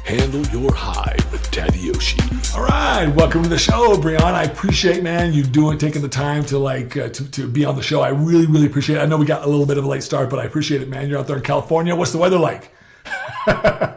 Handle your high with Tadayoshi. All right, welcome to the show, Breon. I appreciate, man, you taking the time to be on the show. I really, really appreciate it. I know we got a little bit of a late start, but I appreciate it, man. You're out there in California. What's the weather like?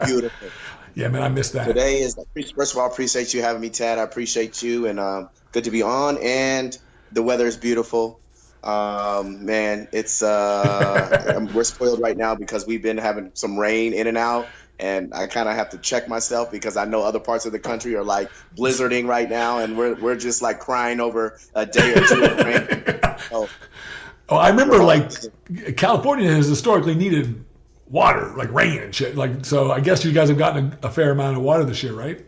Beautiful. Yeah, man, I missed that. Today is, first of all, I appreciate you having me, Tad. I appreciate you, and good to be on. And the weather is beautiful. Man, it's we're spoiled right now because we've been having some rain in and out. And I kind of have to check myself because I know other parts of the country are like blizzarding right now, and we're just like crying over a day or two of rain. I remember California has historically needed water, like rain and shit. So I guess you guys have gotten a fair amount of water this year, right?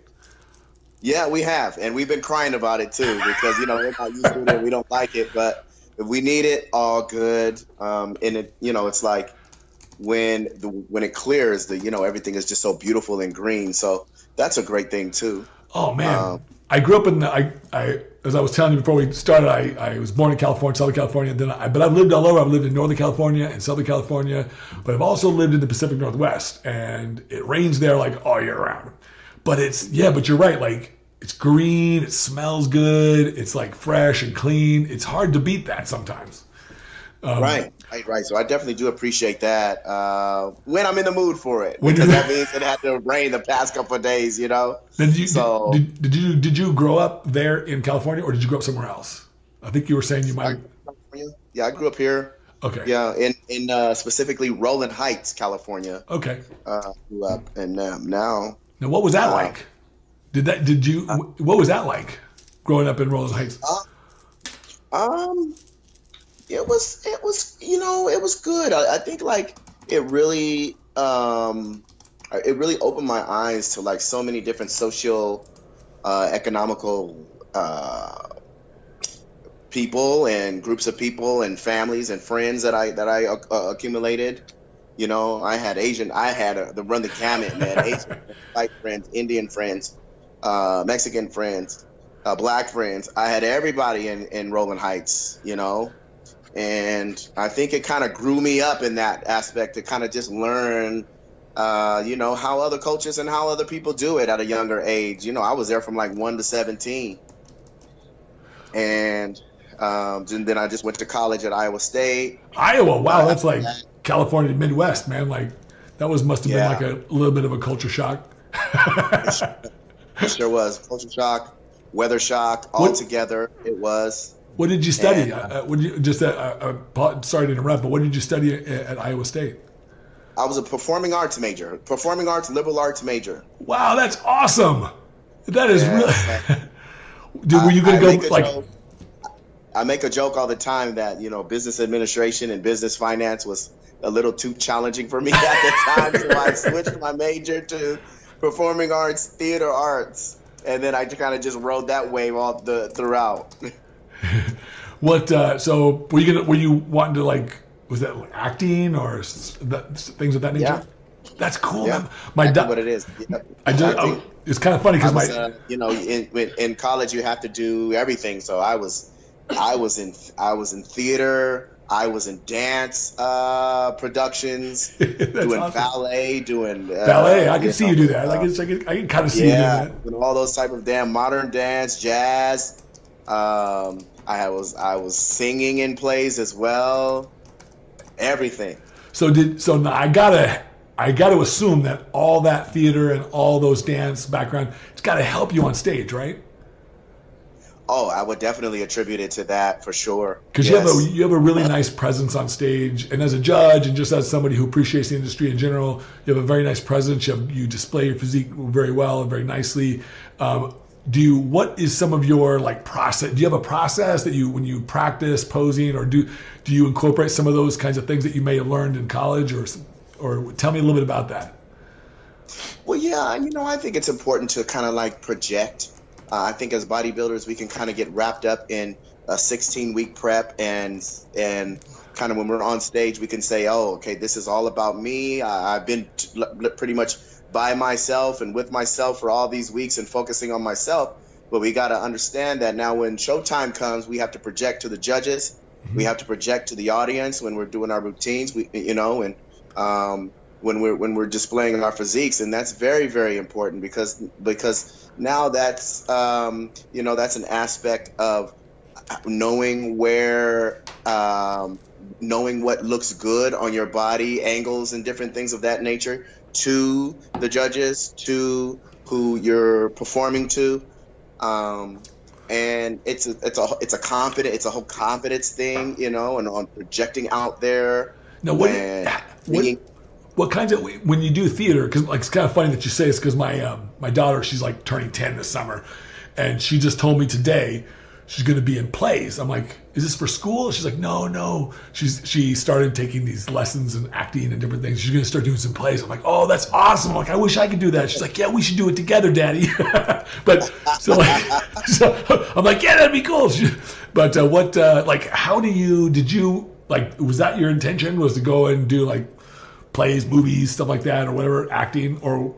Yeah, we have, and we've been crying about it too because we're not used to it and we don't like it, but if we need it, all good. And it, it's like. When it clears, everything is just so beautiful and green. So that's a great thing too. Oh man, I grew up in as I was telling you before we started, I was born in California, Southern California. But I've lived all over. I've lived in Northern California and Southern California, but I've also lived in the Pacific Northwest, and it rains there like all year round. But but you're right. Like it's green, it smells good, it's like fresh and clean. It's hard to beat that sometimes. Right. So I definitely do appreciate that when I'm in the mood for it, because that means it had to rain the past couple of days, Did you grow up there in California, or did you grow up somewhere else? I think you were saying you might. Yeah, I grew up here. Okay. Yeah, in specifically Rowland Heights, California. Okay. Grew up, and now. Now, what was that like? What was that like, growing up in Rowland Heights? It was it was good. I think it really opened my eyes to like so many different social, economical people and groups of people and families and friends that I accumulated. I had to run the gamut, man. Asian, white friends, Indian friends, Mexican friends, black friends. I had everybody in Rowland Heights, And I think it kind of grew me up in that aspect to kind of just learn, how other cultures and how other people do it at a younger age. I was there from like 1 to 17. And then I just went to college at Iowa State. Iowa, wow, that's like California Midwest, must have been like a little bit of a culture shock. It sure was. Culture shock, weather shock, all together it was. What did you study? Sorry to interrupt, but what did you study at Iowa State? I was a performing arts major, liberal arts major. Wow, that's awesome. That is really. Dude, were you going to go I make a joke all the time that business administration and business finance was a little too challenging for me at the time, so I switched my major to performing arts, theater arts, and then I kind of just rode that wave all throughout. So were you wanting to was that acting or things of that nature? Yeah. That's cool. Yeah, what it is. Yeah. It's kind of funny because in college you have to do everything. So I was in theater. I was in dance productions, doing awesome. Ballet, doing ballet. I can see you do that. I can kind of see you do that. All those type of modern dance, jazz. I was singing in plays as well. Everything. So now I gotta assume that all that theater and all those dance background, it's got to help you on stage, right? Oh, I would definitely attribute it to that for sure. Because you have a really nice presence on stage, and as a judge, and just as somebody who appreciates the industry in general, you have a very nice presence. You display your physique very well and very nicely. What is some of your process? Do you have a process that when you practice posing, or do you incorporate some of those kinds of things that you may have learned in college, or tell me a little bit about that? Well, yeah, I think it's important to kind of project. I think as bodybuilders, we can kind of get wrapped up in a 16-week prep, and kind of when we're on stage, we can say, oh, okay, this is all about me. I've been pretty much by myself and with myself for all these weeks and focusing on myself. But we got to understand that now when showtime comes, we have to project to the judges. Mm-hmm. We have to project to the audience when we're doing our routines, when we're displaying our physiques, and that's very, very important because now that's that's an aspect of knowing knowing what looks good on your body, angles and different things of that nature, to the judges, to who you're performing to. And it's a whole confidence thing, and on projecting out there. Now, what kinds of, when you do theater, because like it's kind of funny that you say this, because my daughter, she's like turning 10 this summer, and she just told me today she's going to be in plays. I'm like, is this for school? She's like, no. She started taking these lessons in acting and different things. She's going to start doing some plays. I'm like, oh, that's awesome. I'm like, I wish I could do that. She's like, yeah, we should do it together, Daddy. But so I'm like, yeah, that'd be cool. But how did you, was that your intention, was to go and do like plays, movies, stuff like that, or whatever, acting, or?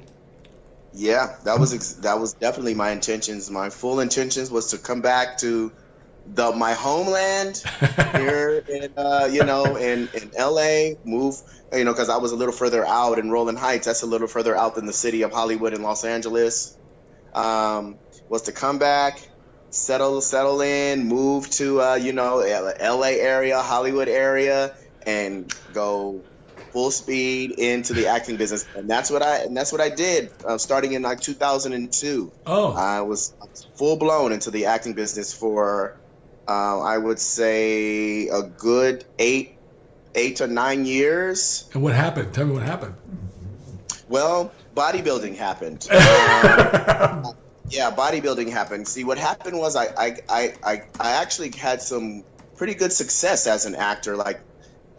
Yeah, that was definitely my intentions. My full intentions was to come back to my homeland here in in LA, move, because I was a little further out in Rolling Heights. That's a little further out than the city of Hollywood and Los Angeles. Was to come back, settle in, move to LA area, Hollywood area, and go full speed into the acting business, and that's what I did. Starting in like 2002, I was full blown into the acting business for I would say a good 8 to 9 years. And what happened? Tell me what happened. Well, bodybuilding happened. Yeah, bodybuilding happened. See, what happened was I actually had some pretty good success as an actor, like.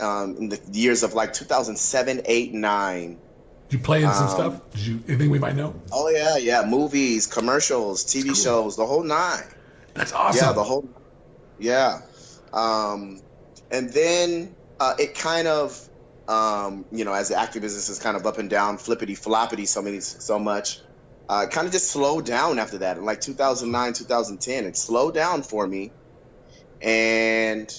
In the years of like 2007, 8, 9. Did you play in some stuff? Anything we might know? Oh yeah, movies, commercials, TV shows, the whole 9. That's awesome. Yeah, the whole. Yeah, and then it kind of, as the acting business is kind of up and down, flippity floppity, so much. Kind of just slowed down after that. In like 2009, 2010, it slowed down for me, and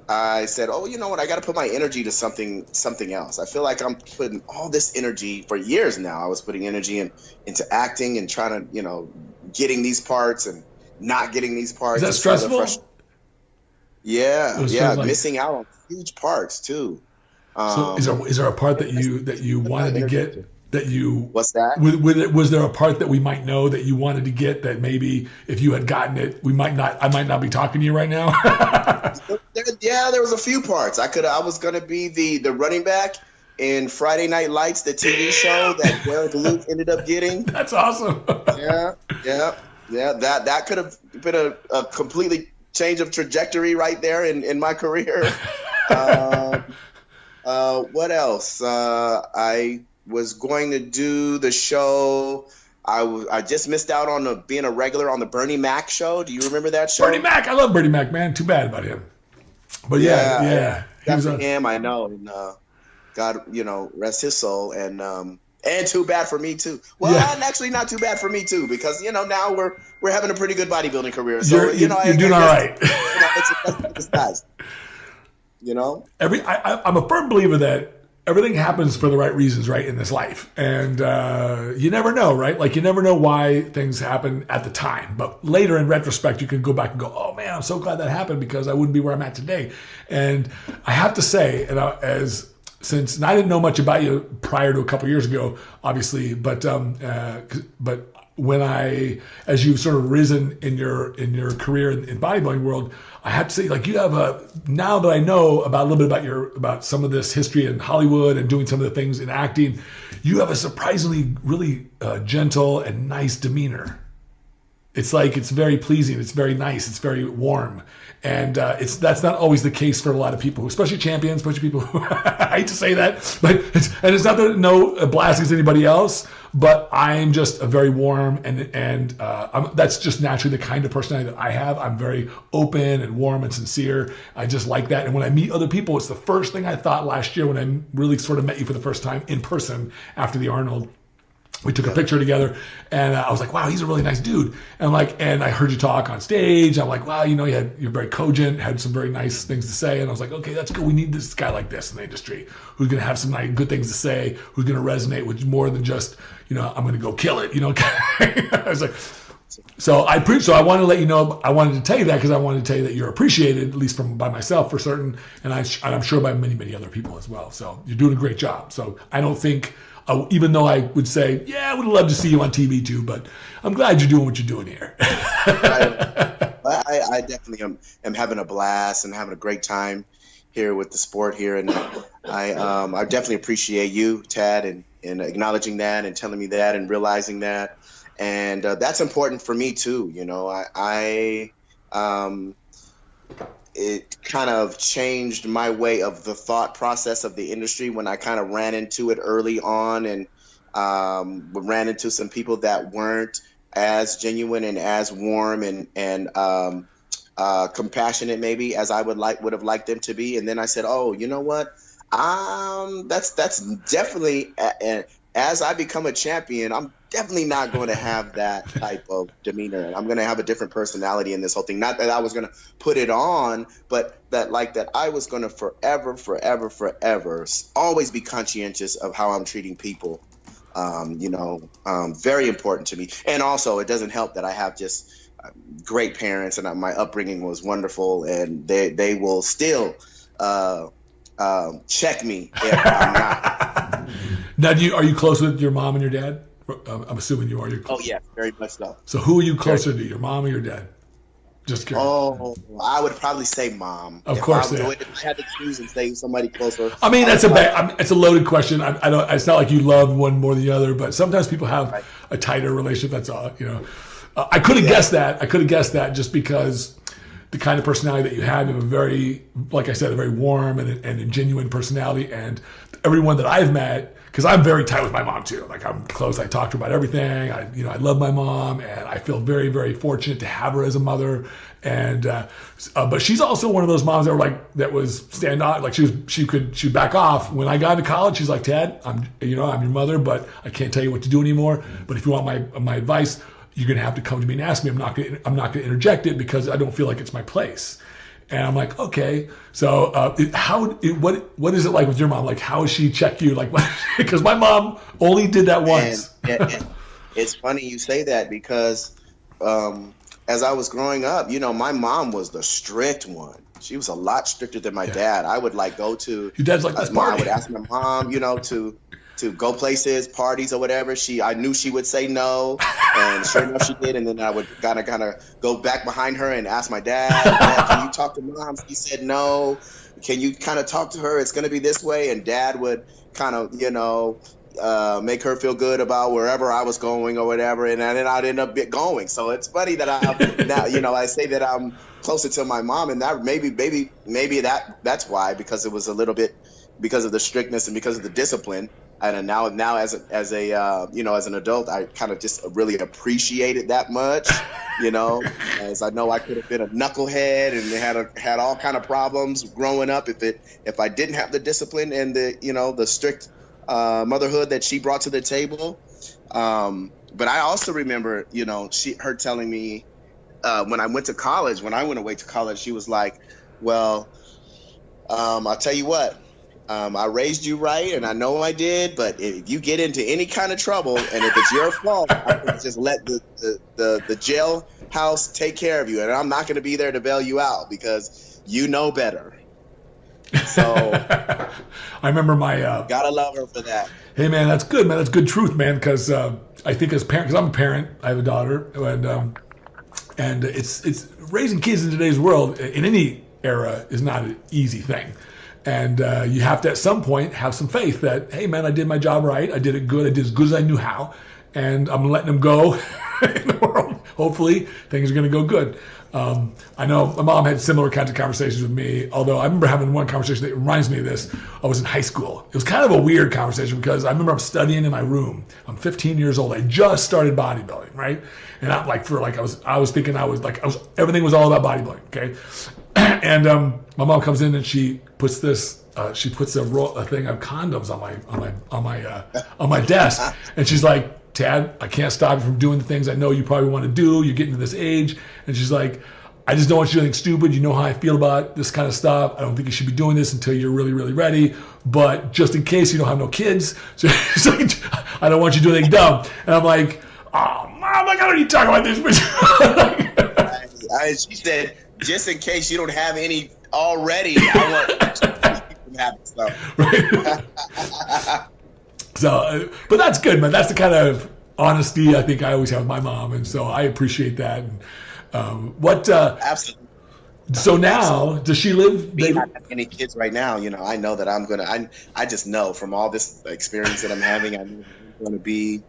I said, oh, you know what? I got to put my energy to something else. I feel like I'm putting all this energy for years now. I was putting energy into acting and trying to, getting these parts and not getting these parts. Is that stressful? Yeah, missing out on huge parts too. So is there a part that you wanted to get? That you What's that? Was there a part that we might know that you wanted to get that maybe if you had gotten it, I might not be talking to you right now? Yeah, there was a few parts. I was gonna be the running back in Friday Night Lights, the TV show that Derek Luke ended up getting. That's awesome. Yeah. That could have been a completely change of trajectory right there in my career. What else? I was going to do the show. I just missed out on being a regular on the Bernie Mac show. Do you remember that show? Bernie Mac, I love Bernie Mac, man. Too bad about him. But yeah. That's him, I know. And God, rest his soul. And too bad for me too. Well, actually not too bad for me too, because now we're having a pretty good bodybuilding career. So you're doing all right. It's nice. I'm a firm believer that everything happens for the right reasons, right, in this life. And you never know, right? Like, you never know why things happen at the time. But later, in retrospect, you can go back and go, oh, man, I'm so glad that happened because I wouldn't be where I'm at today. And I have to say, since I didn't know much about you prior to a couple years ago, obviously, but when as you've sort of risen in your career in bodybuilding world, I have to say, like, you have now that I know a little bit about some of this history in Hollywood and doing some of the things in acting, you have a surprisingly really gentle and nice demeanor. It's like, it's very pleasing. It's very nice. It's very warm. And that's not always the case for a lot of people, especially champions, especially people who, I hate to say that, but it's not that no blast against anybody else, but I'm just a very warm and that's just naturally the kind of personality that I have. I'm very open and warm and sincere. I just like that. And when I meet other people, it's the first thing I thought last year when I really sort of met you for the first time in person after the Arnold. We took a picture together, and I was like, wow, he's a really nice dude. And I'm like, and I heard you talk on stage. I'm like, wow, you know, you're very cogent, had some very nice things to say. And I was like, okay, that's good. We need this guy like this in the industry who's going to have some nice, good things to say, who's going to resonate with more than just, you know, I'm going to go kill it, you know. I was like, so I wanted to let you know, I wanted to tell you that because I wanted to tell you that you're appreciated, at least by myself for certain, and I'm sure by many, many other people as well. So you're doing a great job. So I don't think, even though I would say, yeah, I would love to see you on TV too, but I'm glad you're doing what you're doing here. I definitely am having a blast and having a great time here with the sport here. And I definitely appreciate you, Tad, and acknowledging that and telling me that and realizing that. And that's important for me too. You know, it kind of changed my way of the thought process of the industry when I kind of ran into it early on, and ran into some people that weren't as genuine and as warm and compassionate maybe as I would have liked them to be. And then I said, oh, you know what? That's definitely, as I become a champion, I'm definitely not going to have that type of demeanor. I'm going to have a different personality in this whole thing. Not that I was going to put it on, but that I was going to forever always be conscientious of how I'm treating people. Very important to me. And also, it doesn't help that I have just great parents, and my upbringing was wonderful, and they will still check me if I'm not. Now, are you close with your mom and your dad? I'm assuming you are. Oh, yeah, very much so. So who are you closer to, your mom or your dad? Just curious. Oh, I would probably say mom. Of course, if I had to choose and say somebody closer. I mean, it's a loaded question. I don't. It's not like you love one more than the other, but sometimes people have a tighter relationship. That's all. You know, I could have guessed that. I could have guessed that just because the kind of personality that you have a very, like I said, a very warm and a genuine personality. And everyone that I've met, because I'm very tight with my mom too. Like, I'm close. I talk to her about everything. I love my mom, and I feel very, very fortunate to have her as a mother. And but she's also one of those moms that was standoff. Like, she'd back off. When I got into college, she's like, Tad, I'm your mother, but I can't tell you what to do anymore. But if you want my advice, you're gonna have to come to me and ask me. I'm not gonna interject it because I don't feel like it's my place. And I'm like, okay. So what is it like with your mom? Like, how does she check you? Like, because my mom only did that once. And it's funny you say that because as I was growing up, my mom was the strict one. She was a lot stricter than my dad. I would go to your dad's like this party. I would ask my mom, to go places, parties or whatever. I knew she would say no, and sure enough she did. And then I would kind of go back behind her and ask my dad, can you talk to mom? He said no. Can you kind of talk to her? It's going to be this way. And dad would kind of, make her feel good about wherever I was going or whatever. And then I'd end up going. So it's funny that I say that I'm closer to my mom, and that maybe that's why, because it was a little bit because of the strictness and because of the discipline. And now as an adult, I kind of just really appreciate it that much, as I know I could have been a knucklehead and had all kind of problems growing up if I didn't have the discipline and the strict motherhood that she brought to the table. But I also remember, her telling me when I went away to college, she was like, well, I'll tell you what. I raised you right, and I know I did, but if you get into any kind of trouble, and if it's your fault, I can just let the jailhouse take care of you, and I'm not going to be there to bail you out because you know better. So I remember my gotta love her for that. Hey man, that's good, man. That's good truth, man. Because I think as parent, because I'm a parent, I have a daughter, and it's raising kids in today's world in any era is not an easy thing. And you have to, at some point, have some faith that, hey, man, I did my job right. I did it good. I did as good as I knew how. And I'm letting them go in the world. Hopefully, things are going to go good. I know my mom had similar kinds of conversations with me, although I remember having one conversation that reminds me of this. I was in high school. It was kind of a weird conversation because I remember I'm studying in my room. I'm 15 years old. I just started bodybuilding, right? And I'm I was thinking everything was all about bodybuilding, okay? And my mom comes in and she puts a thing of condoms on my desk, and she's like, Tad, I can't stop you from doing the things I know you probably want to do. You're getting to this age. And she's like, I just don't want you to do anything stupid. You know how I feel about this kind of stuff. I don't think you should be doing this until you're really, really ready. But just in case you don't have no kids, so she's like, I don't want you to do anything dumb. And I'm like, oh, Mom, like, I don't need to talk about this. She said, just in case you don't have any already, I want you to have stuff. Right. So, but that's good, man. That's the kind of honesty I think I always have with my mom. And so I appreciate that. And, absolutely. So now, does she live? Me not having any kids right now, you know, I know that I'm gonna. I just know from all this experience that I'm having, I'm going to be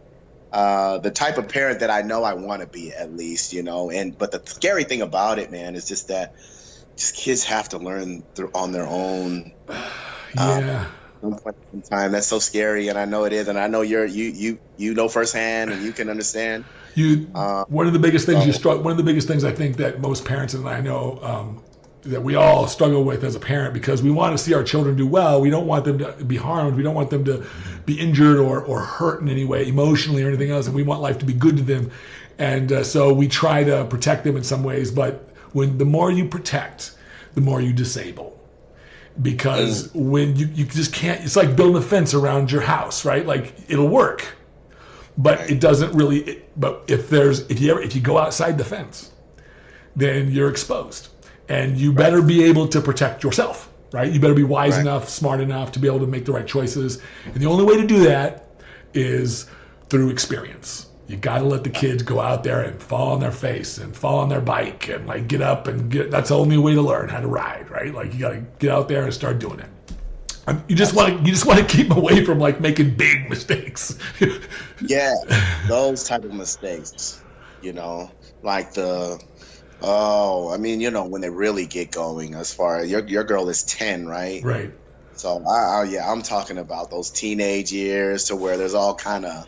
the type of parent that I know I want to be, at least, you know. But the scary thing about it, man, is just that kids have to learn on their own. Yeah. Some time. That's so scary, and I know it is, and I know you know firsthand, and you can understand. One of the biggest things one of the biggest things I think that most parents and I know that we all struggle with as a parent, because we want to see our children do well. We don't want them to be harmed. We don't want them to be injured or hurt in any way, emotionally or anything else. And we want life to be good to them. And so we try to protect them in some ways. But the more you protect, the more you disable. Because when you just can't, it's like building a fence around your house, right? Like, it'll work, but it doesn't really. But if you go outside the fence, then you're exposed, and you better be able to protect yourself, right? You better be wise enough, smart enough to be able to make the right choices. And the only way to do that is through experience. You got to let the kids go out there and fall on their face and fall on their bike and like get up and that's the only way to learn how to ride, right? Like, you got to get out there and start doing it. You just want to keep them away from like making big mistakes. Yeah, those type of mistakes, you know, like I mean, you know, when they really get going, as far as your girl is 10, right? Right. So I'm talking about those teenage years to where there's all kind of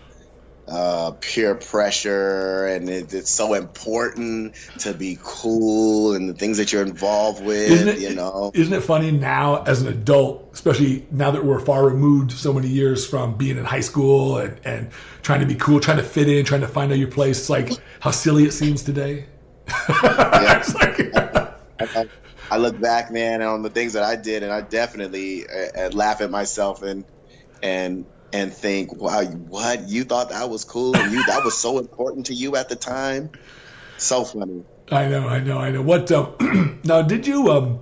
peer pressure, and it's so important to be cool and the things that you're involved with, you know. Isn't it funny now as an adult, especially now that we're far removed so many years from being in high school and trying to be cool, trying to fit in, trying to find out your place, it's like how silly it seems today. Yeah. I look back, man, on the things that I did, and I definitely laugh at myself and think, wow, what? You thought that was cool, and that was so important to you at the time? So funny. I know. What now? Did you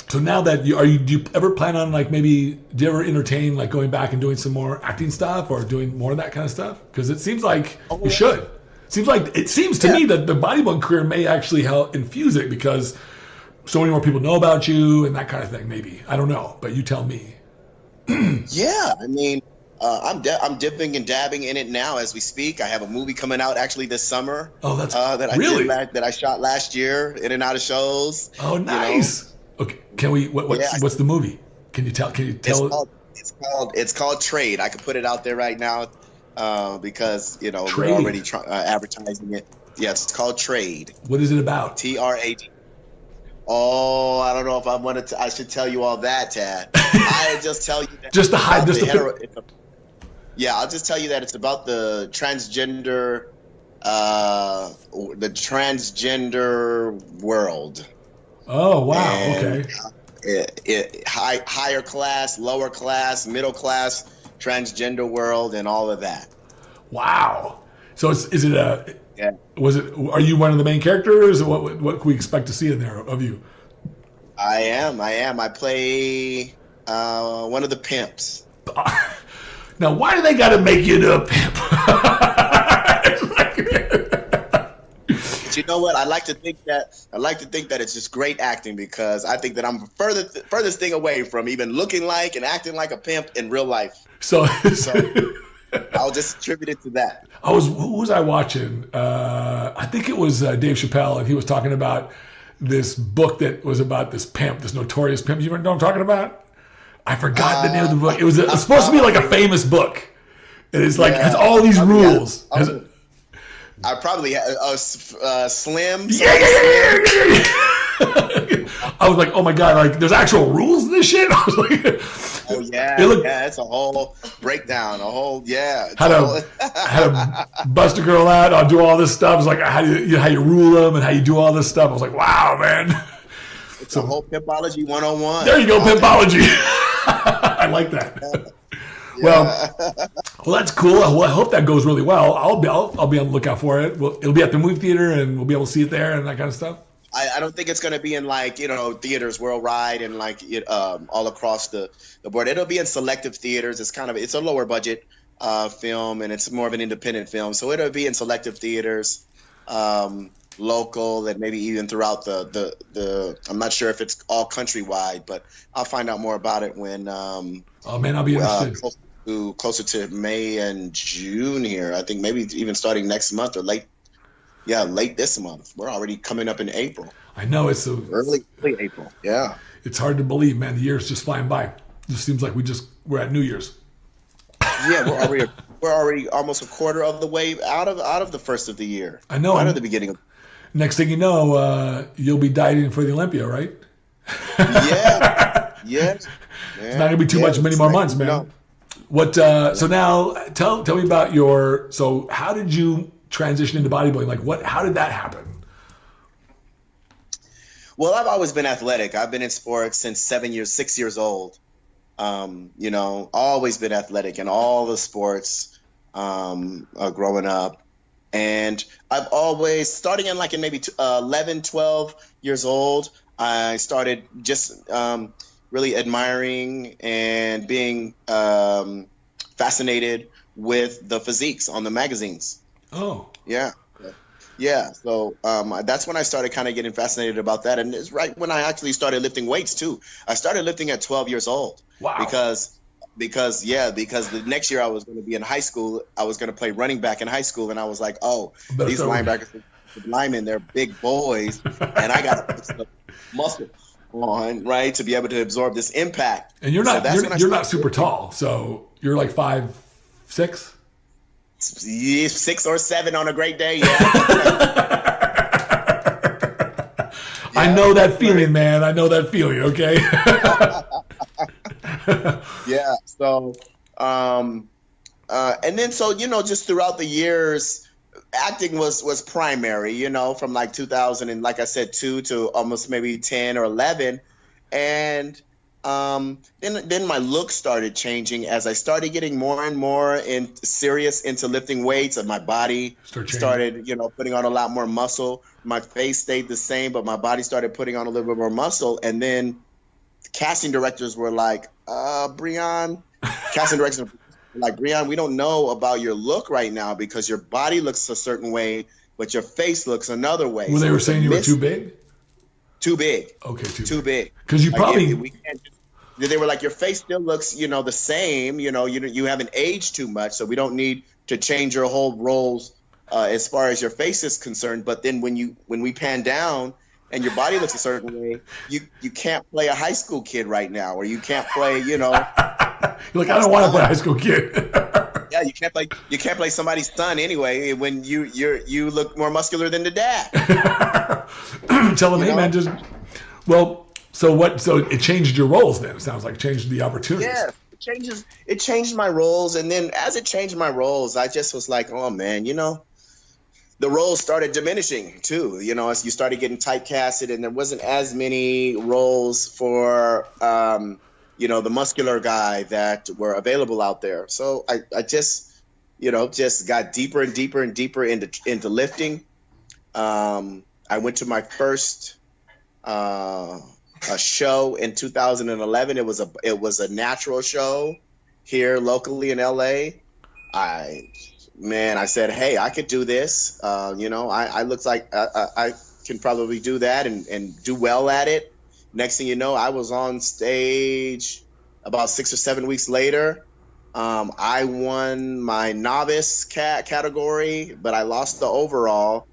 so now that do you ever plan on, like, maybe do you ever entertain like going back and doing some more acting stuff or doing more of that kind of stuff? Because it seems like you should. It seems to me that the bodybuilding career may actually help infuse it, because so many more people know about you and that kind of thing. Maybe, I don't know, but you tell me. Yeah, I mean, I'm dipping and dabbing in it now as we speak. I have a movie coming out actually this summer. Oh, that's really that I shot last year, in and out of shows. Oh, nice. You know? Okay, can we? What's the movie? Can you tell? It's called Trade. I could put it out there right now because, you know, Trade. we're already advertising it. Yes, it's called Trade. What is it about? TRAD. Oh, I don't know if I should tell you all that, Tad. I just tell you that just to hide this. Yeah, I'll just tell you that it's about the transgender world. Oh, wow. And, okay. Higher class, lower class, middle class, transgender world, and all of that. Wow. So is it a? Yeah. Are you one of the main characters, or what can we expect to see in there of you? I am. I play one of the pimps. Now, why do they got to make you into a pimp? But you know what? I like to think that it's just great acting, because I think that I'm furthest thing away from even looking like and acting like a pimp in real life. So I'll just attribute it to that. Who was I watching? I think it was Dave Chappelle, and he was talking about this book that was about this pimp, this notorious pimp. You know what I'm talking about? I forgot the name of the book. It was supposed to be like a famous book. And it's like has all these rules. I probably had slim. Yeah. I was like, oh my God, like there's actual rules in this shit. I was like, Oh yeah, it's a whole breakdown, How to bust a girl out, I'll do all this stuff. It's like how you rule them and how you do all this stuff. I was like, wow, man. It's a whole pimpology 101. There you go, pimpology. I like that. Yeah. Well, that's cool. Well, I hope that goes really well. I'll be on the lookout for it. It'll be at the movie theater, and we'll be able to see it there and that kind of stuff. I don't think it's going to be in like, theaters worldwide and like all across the board. It'll be in selective theaters. It's a lower budget film, and it's more of an independent film. So it'll be in selective theaters, local, and maybe even throughout the I'm not sure if it's all countrywide, but I'll find out more about it when oh man, I'll be interested. Closer to May and June here. I think maybe even starting next month or late this month. We're already coming up in April. I know, it's early April. Yeah. It's hard to believe, man. The year's just flying by. It just seems like we're at New Year's. Yeah, we're already almost a quarter of the way out of the first of the year. I know. Out of the beginning of. Next thing you know, you'll be dieting for the Olympia, right? Yeah. Yes. It's not gonna be too many more months, man. No. What? So now, tell me about So how did you transition into bodybuilding? Like, how did that happen? Well, I've always been athletic. I've been in sports since 6 years old. Always been athletic in all the sports growing up. And I've always, starting in maybe 11, 12 years old, I started just really admiring and being fascinated with the physiques on the magazines. Oh. Yeah. Yeah. So that's when I started kind of getting fascinated about that. And it's right when I actually started lifting weights too. I started lifting at 12 years old. Wow. Because the next year I was going to be in high school. I was going to play running back in high school. And I was like, these linebackers, linemen, they're big boys. And I got to put some muscle on, right, to be able to absorb this impact. And you're not super tall. So you're like 5'6"? 6 or 7 on a great day, yeah. I know that feeling, man. I know that feeling, okay? Yeah, so, and then, just throughout the years, acting was primary, from like 2000 and like I said, 2 to almost maybe 10 or 11. And then my look started changing as I started getting more and more serious into lifting weights, and my body started, putting on a lot more muscle. My face stayed the same, but my body started putting on a little bit more muscle. And then casting directors were like, Breon, we don't know about your look right now because your body looks a certain way, but your face looks another way. Well, they were saying you were too big? Too big. Okay, too big. Because you probably... They were like, your face still looks, the same. You haven't aged too much, so we don't need to change your whole roles as far as your face is concerned. But then when we pan down and your body looks a certain way, you can't play a high school kid right now, or you can't play, You're like, I don't want to play a high school kid. Yeah, you can't play somebody's son anyway when you look more muscular than the dad. Tell them, hey man, So it changed your roles then? It sounds like it changed the opportunities. Yeah, it changed my roles. And then as it changed my roles, I just was like, oh man, the roles started diminishing too, as you started getting typecasted, and there wasn't as many roles for, the muscular guy that were available out there. So I just got deeper and deeper and deeper into lifting. I went to my first, a show in 2011. It was a natural show here locally in LA. I said, hey, I could do this. I looked like I can probably do that and do well at it. Next thing you know, I was on stage about 6 or 7 weeks later. I won my novice category, but I lost the overall.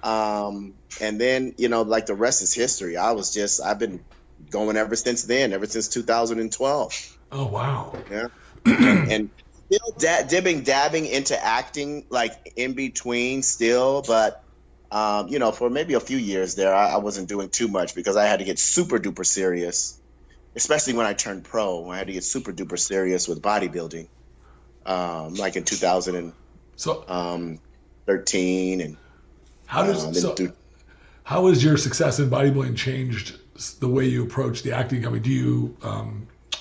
And then, the rest is history. I've been going ever since then, ever since 2012. Oh, wow. Yeah. and still dabbing into acting, like in between still, but for maybe a few years there, I wasn't doing too much because I had to get super duper serious, especially when I turned pro. I had to get super duper serious with bodybuilding, like in 2013, So and how has your success in bodybuilding changed the way you approach the acting? I mean, do you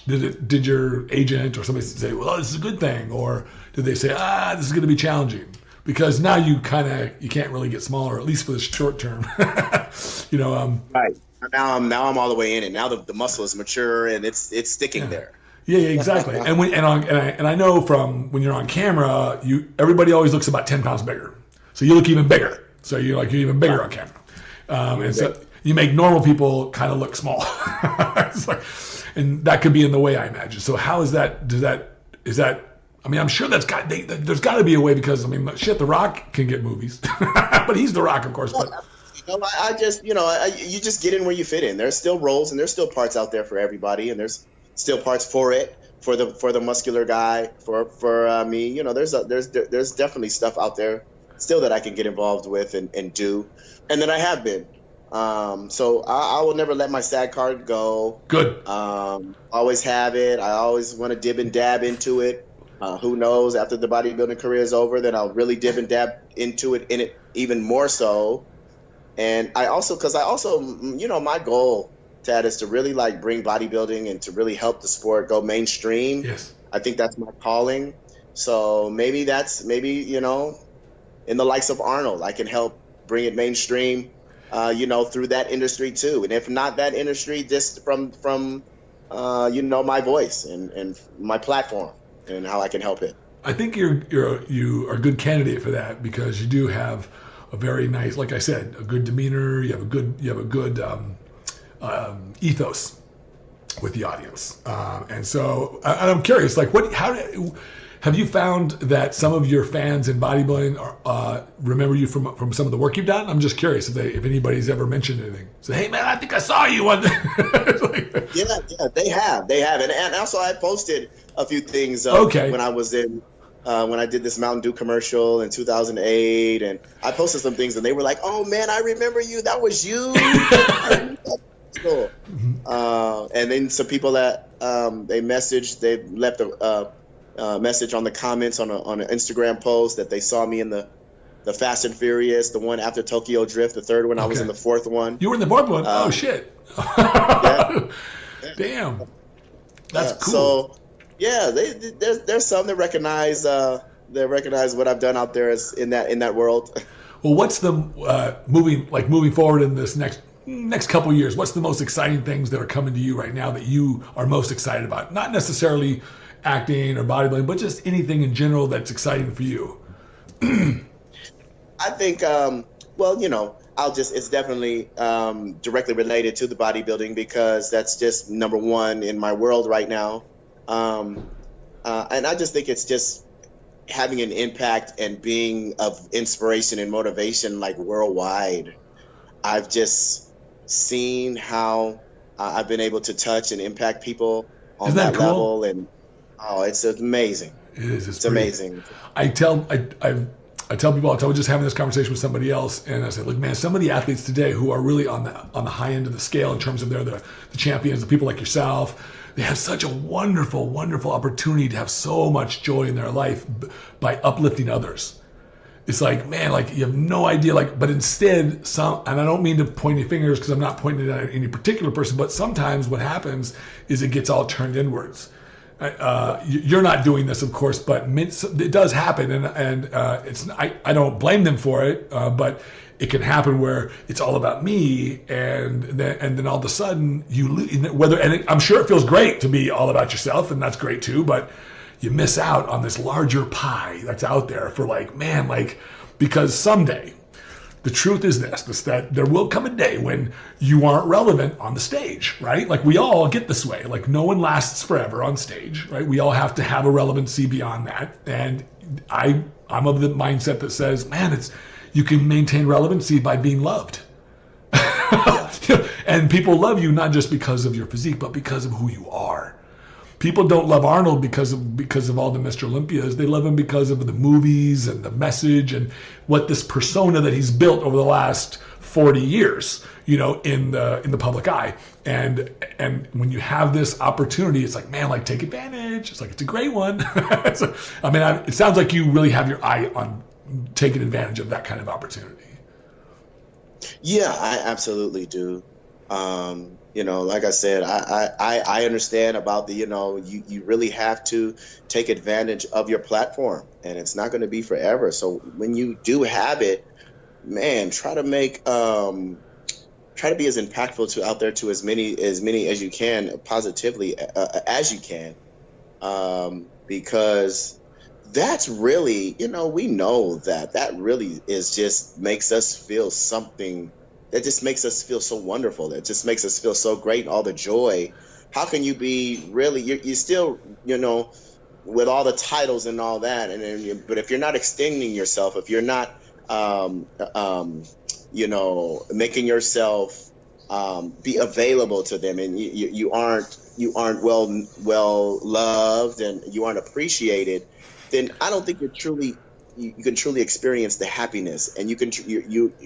did your agent or somebody say, well, this is a good thing, or did they say, this is going to be challenging? Because now you can't really get smaller, at least for the short term. Right. Now I'm all the way in it. Now the muscle is mature and it's sticking there. Yeah, exactly. And I know from when you're on camera, everybody always looks about 10 pounds bigger. So you look even bigger. So you're even bigger on camera. And so you make normal people kind of look small. And that could be in the way, I imagine. So how is that? Is that? I mean, I'm sure there's got to be a way, because I mean, shit, The Rock can get movies, but he's The Rock, of course. But I just, you just get in where you fit in. There's still roles and there's still parts out there for everybody, and there's still parts for the muscular guy, for me. There's definitely stuff out there still that I can get involved with and do, and that I have been. So I will never let my SAG card go. Good. Always have it. I always want to dib and dab into it. Who knows, after the bodybuilding career is over, then I'll really dib and dab into it even more so. And I also, my goal, Tad, is to really like bring bodybuilding and to really help the sport go mainstream. Yes. I think that's my calling. So maybe in the likes of Arnold, I can help bring it mainstream, through that industry too. And if not that industry, just from my voice and my platform and how I can help it. I think you are a good candidate for that, because you do have a very nice, like I said, a good demeanor. You have a good ethos with the audience, and so I'm curious, like, have you found that some of your fans in bodybuilding remember you from some of the work you've done? I'm just curious if anybody's ever mentioned anything. Say, hey man, I think I saw you one day. Yeah, they have, and also I posted a few things when I was in. When I did this Mountain Dew commercial in 2008, and I posted some things, and they were like, "Oh man, I remember you. That was you." Cool. And then some people that they left a message on the comments on an Instagram post that they saw me in the Fast and Furious, the one after Tokyo Drift, the third one. Okay. I was in the fourth one. You were in the fourth one. Oh shit! Yeah. Damn, that's cool. So. Yeah, there's some that recognize what I've done out there in that world. Well, what's the moving forward in this next couple of years? What's the most exciting things that are coming to you right now that you are most excited about? Not necessarily acting or bodybuilding, but just anything in general that's exciting for you. I think, it's definitely directly related to the bodybuilding, because that's just number one in my world right now. And I just think it's just having an impact and being of inspiration and motivation, like worldwide. I've just seen how I've been able to touch and impact people on that cool? Level, and it's amazing. It is. It's amazing. I tell people, I was just having this conversation with somebody else, and I said, look, man, some of the athletes today who are really on the high end of the scale in terms of they're the champions, the people like yourself, they have such a wonderful, wonderful opportunity to have so much joy in their life by uplifting others. It's like, man, like you have no idea, but instead and I don't mean to point any fingers because I'm not pointing at any particular person, but sometimes what happens is it gets all turned inwards. You're not doing this, of course, but it does happen, and I don't blame them for it, but it can happen where it's all about me, and then all of a sudden you lose. And I'm sure it feels great to be all about yourself, and that's great too. But you miss out on this larger pie that's out there for because someday. The truth is this, that there will come a day when you aren't relevant on the stage, right? Like we all get this way. Like no one lasts forever on stage, right? We all have to have a relevancy beyond that. And I'm of the mindset that says, man, you can maintain relevancy by being loved. And people love you not just because of your physique, but because of who you are. people don't love Arnold because of all the Mr. Olympias. They love him because of the movies and the message and what this persona that he's built over the last 40 years, you know, in the public eye. And when you have this opportunity, it's like, man, like, take advantage. It's like, it's a great one. So, I mean, it sounds like you really have your eye on taking advantage of that kind of opportunity. Yeah, I absolutely do. You know, like I said, I understand about the, you know, you really have to take advantage of your platform, and it's not going to be forever. So when you do have it, man, try to be as impactful out there to as many as you can, positively as you can, because that's really, you know, we know that really makes us feel something. That just makes us feel so wonderful. That just makes us feel so great. All the joy. How can you be really? You're still, you know, with all the titles and all that, but if you're not extending yourself, if you're not, you know, making yourself be available to them, and you aren't well loved, and you aren't appreciated, then I don't think you can truly experience the happiness, and you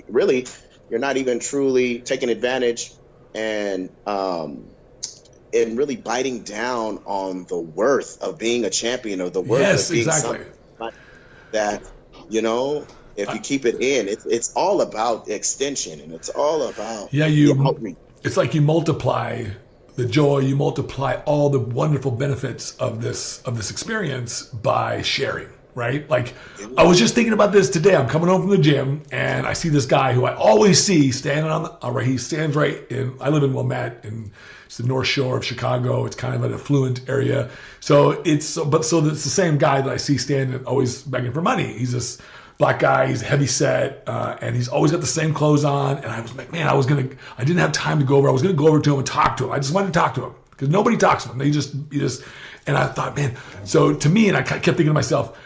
really. You're not even truly taking advantage and really biting down on the worth of being a champion, or the worth of being something that, you know, if you keep it in, it's all about extension, and it's all about outreach. It's like you multiply the joy, you multiply all the wonderful benefits of this experience by sharing. Right? Like, I was just thinking about this today. I'm coming home from the gym, and I see this guy who I always see standing he stands right in, I live in Wilmette, and it's the North Shore of Chicago. It's kind of an affluent area. So it's the same guy that I see standing, always begging for money. He's this black guy, he's heavy set, and he's always got the same clothes on. And I was like, man, I didn't have time to go over. I was going to go over to him and talk to him. I just wanted to talk to him because nobody talks to him. You just, and I thought, man, so to me, and I kept thinking to myself,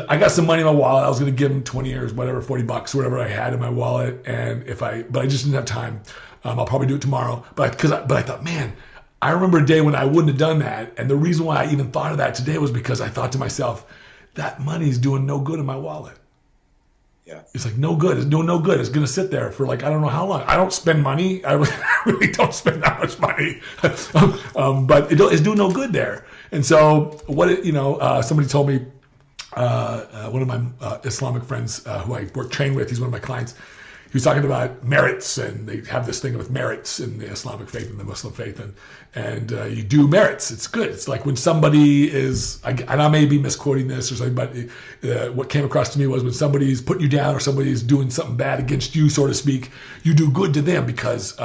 I got some money in my wallet. I was going to give him 20 or whatever, $40, whatever I had in my wallet. And but I just didn't have time. I'll probably do it tomorrow. But I thought, man, I remember a day when I wouldn't have done that. And the reason why I even thought of that today was because I thought to myself, that money's doing no good in my wallet. Yeah. It's like no good. It's doing no good. It's going to sit there for like, I don't know how long. I don't spend money. I really don't spend that much money. But it's doing no good there. And so somebody told me, one of my Islamic friends who I train with, he's one of my clients, he was talking about merits, and they have this thing with merits in the Islamic faith and the Muslim faith, and you do merits. It's good. It's like when somebody is, and I may be misquoting this or something, but what came across to me was when somebody's putting you down or somebody's doing something bad against you, so to speak, you do good to them because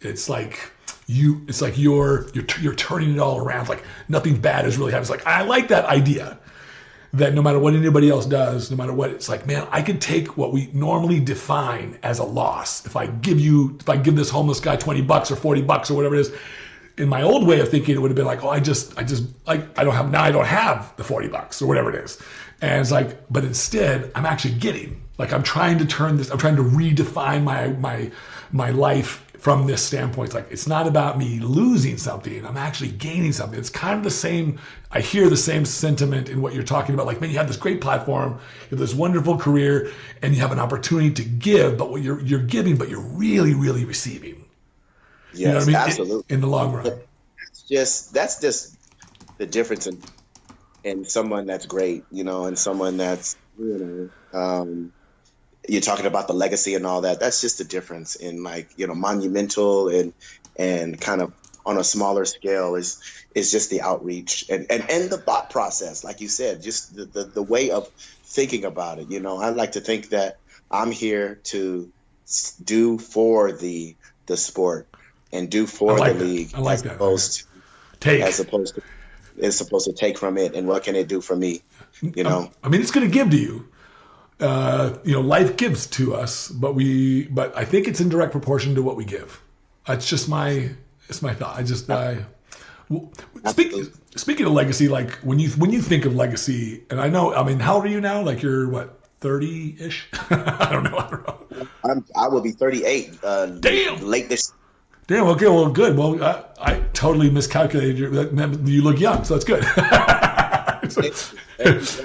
it's like you're turning it all around. Like nothing bad is really happening. It's like, I like that idea. That no matter what anybody else does, no matter what, it's like, man, I can take what we normally define as a loss. If I give this homeless guy $20 or $40 or whatever it is, in my old way of thinking, it would have been like, oh, I don't have the $40 or whatever it is. And it's like, but instead, I'm actually getting, like, I'm trying to redefine my life from this standpoint. It's like, it's not about me losing something. I'm actually gaining something. It's kind of the same. I hear the same sentiment in what you're talking about. Like, man, you have this great platform, you have this wonderful career, and you have an opportunity to give, but what you're giving, but you're really, really receiving. Yes, you know what I mean? absolutely. In the long run. That's just the difference in someone that's great, you know, and someone that's, you know, you're talking about the legacy and all that. That's just the difference in, like, you know, monumental and kind of on a smaller scale is just the outreach and the thought process. Like you said, just the way of thinking about it. You know, I like to think that I'm here to do for the sport and do for the league. I like as opposed to take from it. And what can it do for me? You know, I mean, it's going to give to you. Life gives to us, but I think it's in direct proportion to what we give. It's just my thought. Speaking of legacy, like when you think of legacy, and I mean, how old are you now? Like you're what, 30-ish? I don't know. I will be 38. Damn. Late this. Damn. Okay. Well, good. Well, I totally miscalculated. You look young, so that's good. I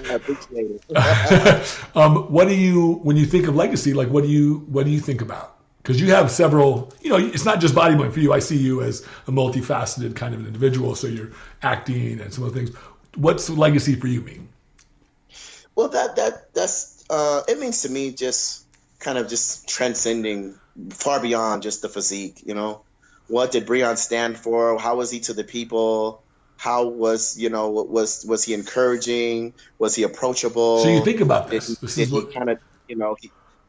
appreciate it. What do you, when you think of legacy, like what do you think about? Because you have several, it's not just bodybuilding for you. I see you as a multifaceted kind of an individual. So you're acting and some of the things. What's legacy for you mean? Well, that's it means to me just kind of just transcending far beyond just the physique. What did Breon stand for? How was he to the people? How was was he encouraging? Was he approachable? So you think about this. Did he kind of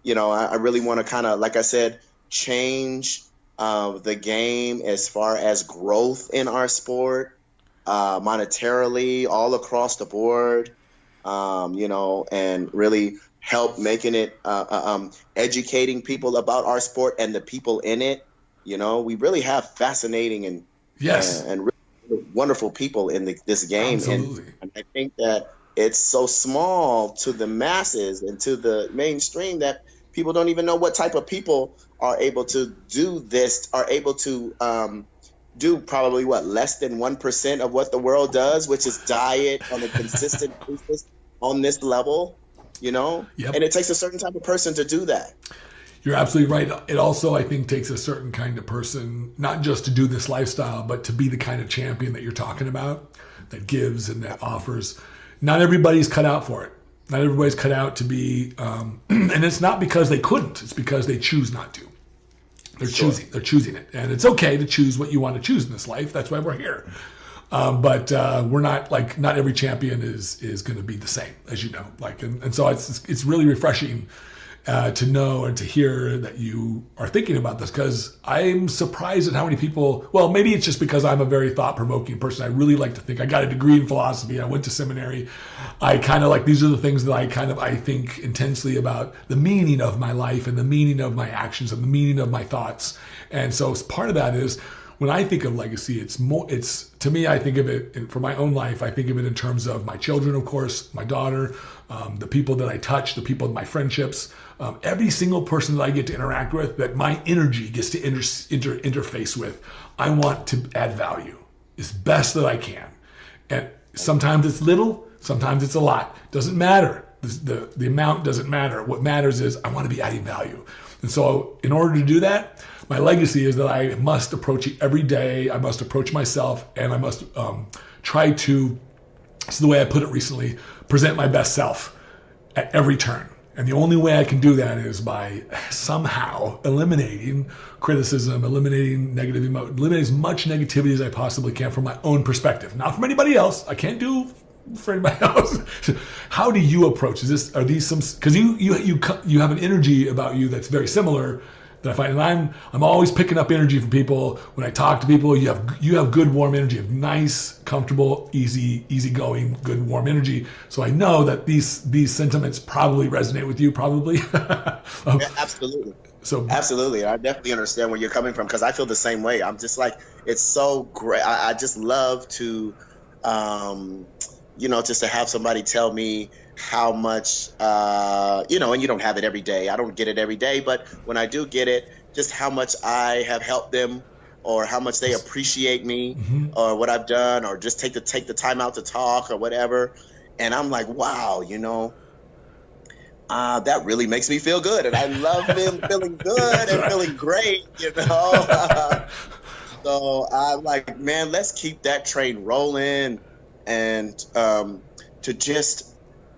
I really want to kind of, like I said, change the game as far as growth in our sport, monetarily, all across the board, and really help making it, educating people about our sport and the people in it. We really have fascinating and really wonderful people in this game. Absolutely. And I think that it's so small to the masses and to the mainstream that people don't even know what type of people are able to do this, are able to do probably less than 1% of what the world does, which is diet on a consistent basis on this level, Yep. And it takes a certain type of person to do that. You're absolutely right. It also, I think, takes a certain kind of person, not just to do this lifestyle, but to be the kind of champion that you're talking about, that gives and that offers. Not everybody's cut out for it. Not everybody's cut out to be, and it's not because they couldn't. It's because they choose not to. They're choosing it. And it's okay to choose what you want to choose in this life. That's why we're here. But we're not not every champion is going to be the same, as you know. And so it's really refreshing to know and to hear that you are thinking about this, because I'm surprised at how many people, well, maybe it's just because I'm a very thought-provoking person. I really like to think. I got a degree in philosophy. I went to seminary. I kind of these are the things that I think intensely about the meaning of my life and the meaning of my actions and the meaning of my thoughts. And so part of that is, when I think of legacy, it's to me, I think of it for my own life. I think of it in terms of my children, of course, my daughter, the people that I touch, the people in my friendships, every single person that I get to interact with, that my energy gets to interface with. I want to add value as best that I can. And sometimes it's little, sometimes it's a lot. Doesn't matter. The amount doesn't matter. What matters is I want to be adding value. And so in order to do that, my legacy is that I must approach it every day. I must approach myself, and I must try to, this is the way I put it recently, present my best self at every turn. And the only way I can do that is by somehow eliminating criticism, eliminating negative emotion, eliminating as much negativity as I possibly can from my own perspective. Not from anybody else. I can't do for anybody else. How do you approach? Are these some? Because you have an energy about you that's very similar. That I find, and I'm always picking up energy from people. When I talk to people, you have good, warm energy. You have nice, comfortable, easygoing, good, warm energy. So I know that these sentiments probably resonate with you. Probably. Yeah, absolutely. So absolutely, I definitely understand where you're coming from, because I feel the same way. I'm just it's so great. I just love to, just to have somebody tell me how much, and you don't have it every day. I don't get it every day, but when I do get it, just how much I have helped them, or how much they appreciate me, or what I've done, or just take the time out to talk or whatever. And I'm like, wow, that really makes me feel good. And I love feeling good and feeling great, So I'm like, man, let's keep that train rolling, and to just,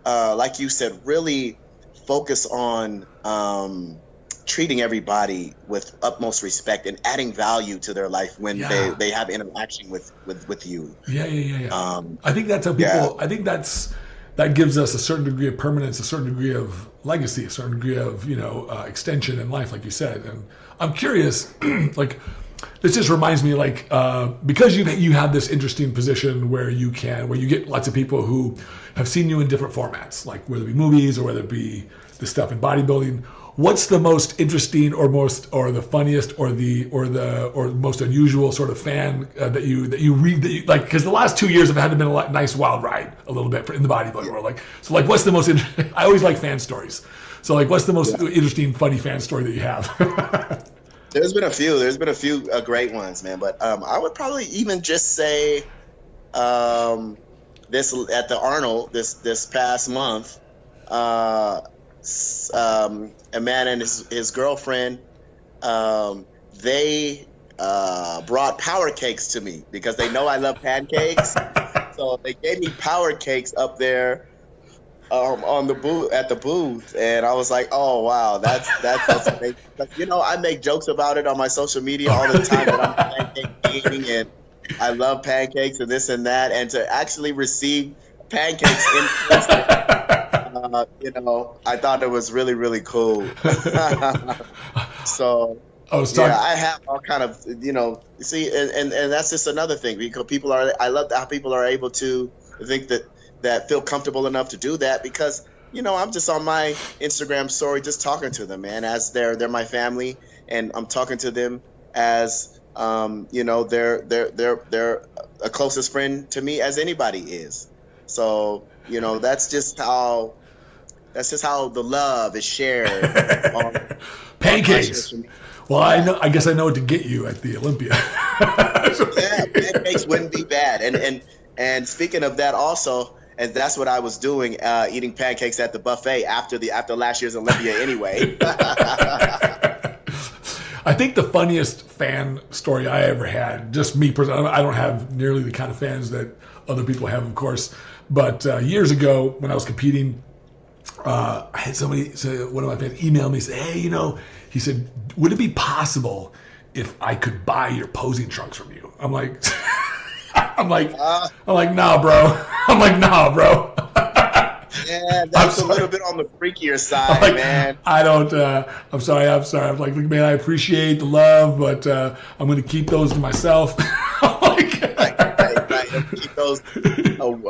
like you said, really focus on treating everybody with utmost respect and adding value to their life when they have interaction with you. Yeah. I think that's how people. I think that gives us a certain degree of permanence, a certain degree of legacy, a certain degree of extension in life, like you said. And I'm curious, this just reminds me, because you have this interesting position where you get lots of people who have seen you in different formats, like whether it be movies or whether it be the stuff in bodybuilding. What's the most interesting or the funniest or most unusual sort of fan that you read, because the last 2 years have had to been a nice wild ride a little bit in the bodybuilding world. What's the most I always like fan stories. So what's the most interesting, funny fan story that you have? There's been a few. There's been a few great ones, man. But I would probably even just say this at the Arnold this past month. A man and his girlfriend, they brought power cakes to me because they know I love pancakes. So they gave me power cakes up there on the booth at the booth, and I was like, "Oh wow, that's amazing." But, I make jokes about it on my social media all the time that I'm pancake eating and I love pancakes and this and that, and to actually receive pancakes in person, I thought it was really, really cool. So. I have all kind of, see, and that's just another thing, because I love how people are able to think that feel comfortable enough to do that, because, I'm just on my Instagram story, just talking to them, man, as they're my family, and I'm talking to them as, they're a closest friend to me as anybody is. So, that's just how the love is shared. Pancakes. Well, I guess I know what to get you at the Olympia. Yeah, pancakes wouldn't be bad. And speaking of that also, and that's what I was doing, eating pancakes at the buffet after last year's Olympia anyway. I think the funniest fan story I ever had, just me personally, I don't have nearly the kind of fans that other people have, of course, but years ago when I was competing, I had somebody, one of my fans email me and say, hey, he said, would it be possible if I could buy your posing trunks from you? I'm like, nah, bro. Yeah, that's a little bit on the freakier side, man. I don't, I'm sorry. I'm like, look, man, I appreciate the love, but I'm going to keep those to myself. Right. Keep those. I'm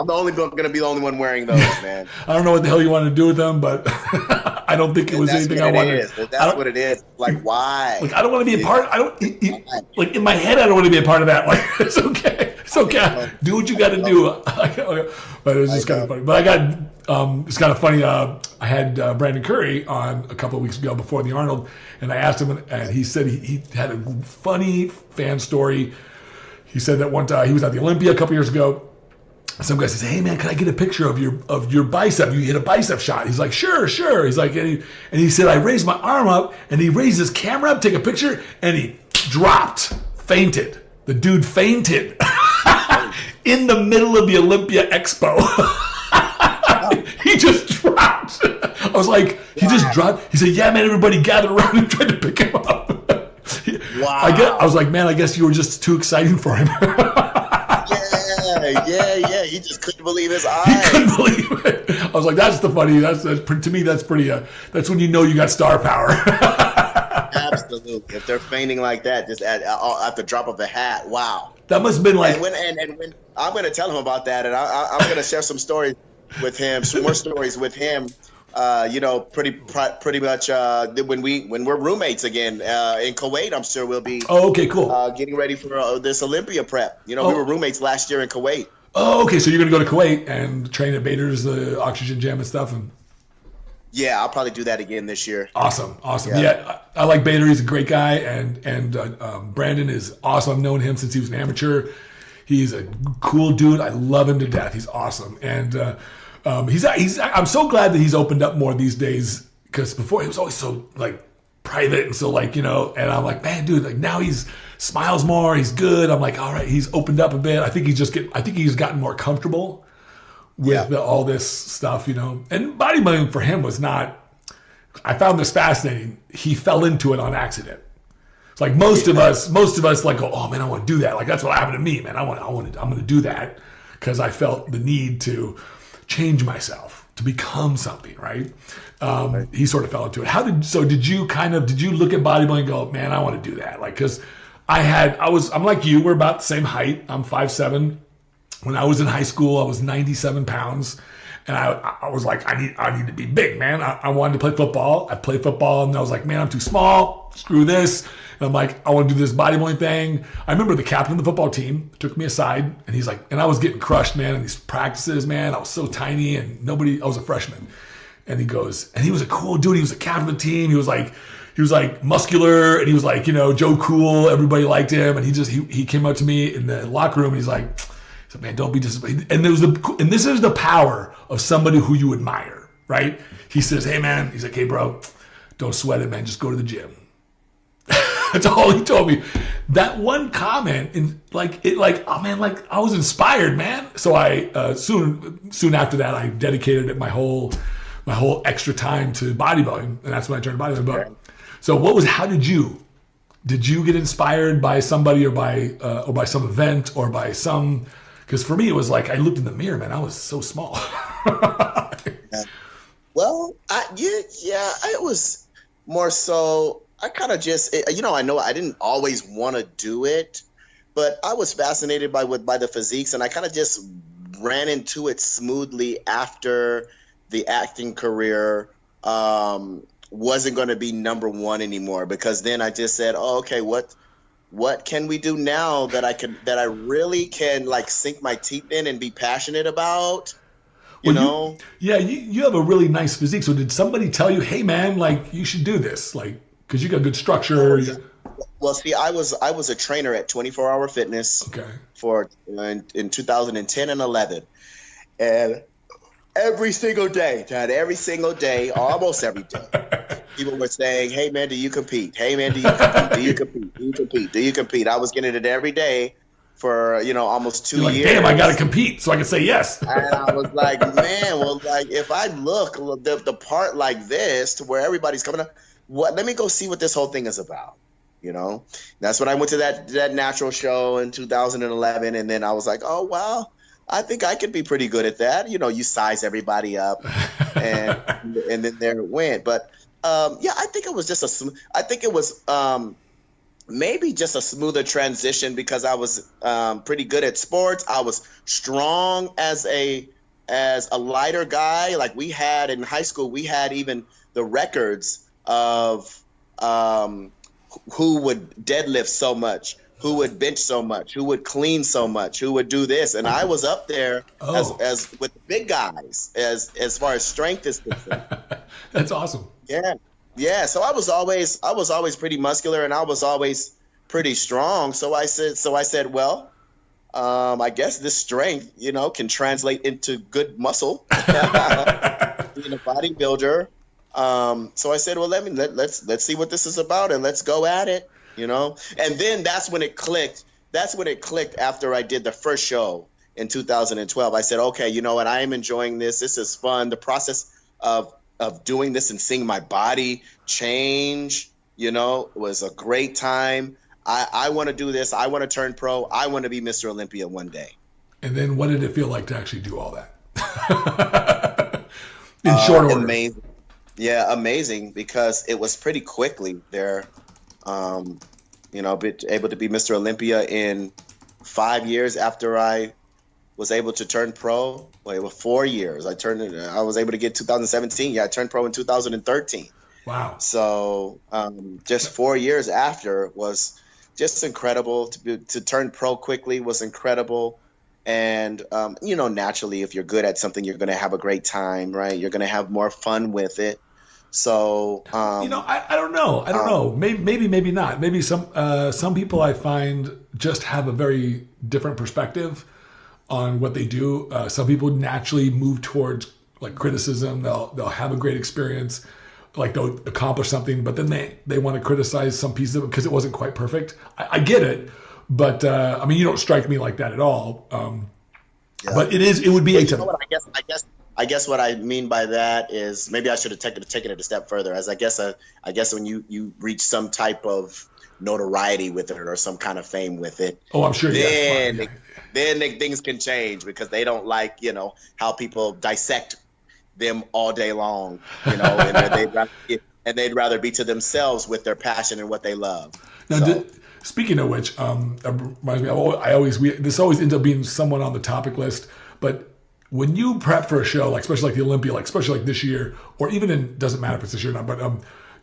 going to be the only one wearing those, man. I don't know what the hell you want to do with them, but I don't think it was anything I wanted. That's what it is. Like, why? Like, I don't want to be a part. Like, in my head, I don't want to be a part of that. Like, it's okay. Do what you got to do. But it was just kind of funny. But I got, it's kind of funny. I had Brandon Curry on a couple of weeks ago before the Arnold, and I asked him, and he said he had a funny fan story. He said that one time he was at the Olympia a couple years ago. Some guy says, "Hey man, can I get a picture of your bicep? You hit a bicep shot." He's like, "Sure." He's like, and he said, "I raised my arm up," and he raised his camera up, take a picture, and he fainted. The dude fainted in the middle of the Olympia Expo. He just dropped. I was like, he just dropped. He said, "Yeah, man, everybody gathered around and tried to pick him up." Wow. I was like, man, I guess you were just too exciting for him. Yeah. He just couldn't believe his eyes. He couldn't believe it. I was like, that's the funny. That's to me, that's pretty. That's when you know you got star power. Absolutely. If they're fainting like that, just at the drop of a hat, wow. That must have been like. And when I'm going to tell him about that, and I'm going to share some stories with him, some more stories with him. Pretty much when we're roommates again in Kuwait, I'm sure we'll be. Oh, okay, cool. Getting ready for this Olympia prep. We were roommates last year in Kuwait. Oh, okay. So you're going to go to Kuwait and train at Bader's, the oxygen gym and stuff, and. Yeah, I'll probably do that again this year. Awesome. Yeah, I like Bader. He's a great guy, and Brandon is awesome. I've known him since he was an amateur. He's a cool dude. I love him to death. He's awesome, and. I'm so glad that he's opened up more these days, because before he was always so like private and so like, and I'm like, man, dude, like now he's smiles more. He's good. I'm like, all right, he's opened up a bit. I think he's gotten more comfortable with all this stuff, and bodybuilding for him was not, I found this fascinating. He fell into it on accident. It's like most of us like, oh man, I want to do that. Like that's what happened to me, man. I'm going to do that because I felt the need to change myself to become something, right? He sort of fell into it. Did you look at bodybuilding and go, man, I want to do that? Like, cause I'm like you, we're about the same height. I'm 5'7". When I was in high school, I was 97 pounds. And I was like, I need to be big, man. I wanted to play football. I played football and I was like, man, I'm too small. Screw this. And I'm like, I want to do this bodybuilding thing. I remember the captain of the football team took me aside and he's like, and I was getting crushed, man, in these practices, man. I was so tiny and I was a freshman. And he goes, and he was a cool dude. He was the captain of the team. He was like, he was like muscular, and he was like, Joe Cool. Everybody liked him, and he came up to me in the locker room, and he's like, man, don't be disappointed. And and this is the power of somebody who you admire, right? He says, hey man, he's like, hey bro, don't sweat it, man. Just go to the gym. That's all he told me. That one comment, oh man, like I was inspired, man. So I soon after that, I dedicated my whole extra time to bodybuilding, and that's when I turned bodybuilding. But so how did you get inspired by somebody or by some event or by some? Because for me, it was like I looked in the mirror, man. I was so small. Well, it was more so. I kind of just, I know I didn't always want to do it, but I was fascinated by the physiques, and I kind of just ran into it smoothly after the acting career wasn't going to be number one anymore, because then I just said, oh, okay, what can we do now that I really can like sink my teeth in and be passionate about? You know? You have a really nice physique. So did somebody tell you, hey man, like you should do this? Like, because you got good structure. Well, see, I was a trainer at 24 Hour Fitness for in 2010 and 11, and every single day, almost every day, people were saying, "Hey man, do you compete? Hey man, do you compete? Do you compete? Do you compete? Do you compete?" I was getting it every day for almost 2 years. Damn, I got to compete so I can say yes. And I was like, man, well, like if I look the part like this to where everybody's coming up. Let me go see what this whole thing is about. That's when I went to that natural show in 2011, and then I was like, oh wow, I think I could be pretty good at that. You size everybody up, and then there it went. But I think it was just maybe just a smoother transition because I was pretty good at sports. I was strong as a lighter guy. Like we had in high school, we had even the records of who would deadlift so much, who would bench so much, who would clean so much, who would do this, and I was up there as with the big guys as far as strength is concerned. That's awesome. Yeah. So I was always pretty muscular, and I was always pretty strong. So I said, well, I guess this strength, can translate into good muscle. Being a bodybuilder. So I said, well, let's see what this is about, and let's go at it, And then that's when it clicked. That's when it clicked after I did the first show in 2012. I said, okay, you know what? I am enjoying this. This is fun. The process of doing this and seeing my body change, was a great time. I want to do this. I want to turn pro. I want to be Mr. Olympia one day. And then what did it feel like to actually do all that? In short order. Amazing. Yeah, amazing, because it was pretty quickly there. Able to be Mr. Olympia in 5 years after I was able to turn pro. Well, it was 4 years. I was able to get 2017. Yeah, I turned pro in 2013. Wow. So just 4 years after was just incredible. To turn pro quickly was incredible. And, naturally, if you're good at something, you're going to have a great time, right? You're going to have more fun with it. So, I don't know. I don't know. Maybe not. Maybe some people I find just have a very different perspective on what they do. Some people naturally move towards like criticism. They'll have a great experience, like they'll accomplish something, but then they want to criticize some piece of it because it wasn't quite perfect. I get it, but you don't strike me like that at all. But it would be atypical. I guess what I mean by that is maybe I should have taken it a step further. As I guess when you reach some type of notoriety with it or some kind of fame with it. Oh, I'm sure. Then things can change because they don't like how people dissect them all day long. And they'd rather be to themselves with their passion and what they love. Now, speaking of which, that reminds me. This always ends up being someone on the topic list, but. When you prep for a show, like especially like the Olympia, like especially like this year, or even doesn't matter if it's this year or not, but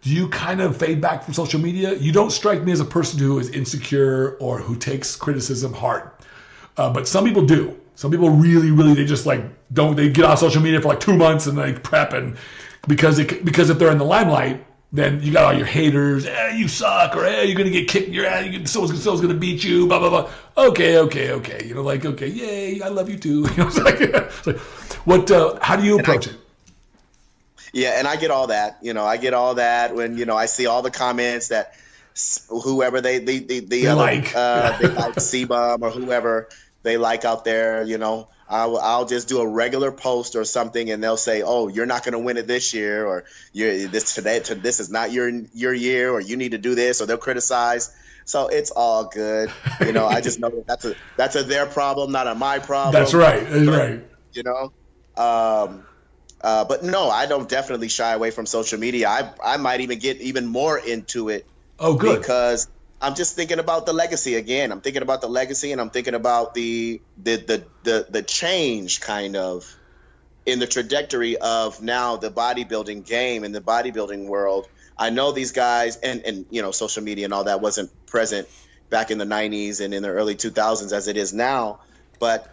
do you kind of fade back from social media? You don't strike me as a person who is insecure or who takes criticism hard, but some people do. Some people really, they just like they get off social media for like 2 months and they prep, and because if they're in the limelight, then you got all your haters. You suck, or you're gonna get kicked in your ass. Someone's gonna beat you. Blah blah blah. Okay. You know, like okay, yay, I love you too. You know, it's like what? How do you approach it? Yeah, and I get all that. You know, I get all that when I see all the comments that whoever they like C-Bum or whoever they like out there. You know, I'll just do a regular post or something, and they'll say, "Oh, you're not going to win it this year," or "This is not your year," or "You need to do this," or they'll criticize. So it's all good. You know, I just know that that's their problem, not a my problem. That's right. That's right. You know, but no, I don't definitely shy away from social media. I might even get even more into it. Oh, good. Because I'm just thinking about the legacy again. I'm thinking about the legacy, and I'm thinking about the change kind of in the trajectory of now the bodybuilding game and the bodybuilding world. I know these guys, and social media and all that wasn't present back in the 90s and in the early 2000s as it is now, but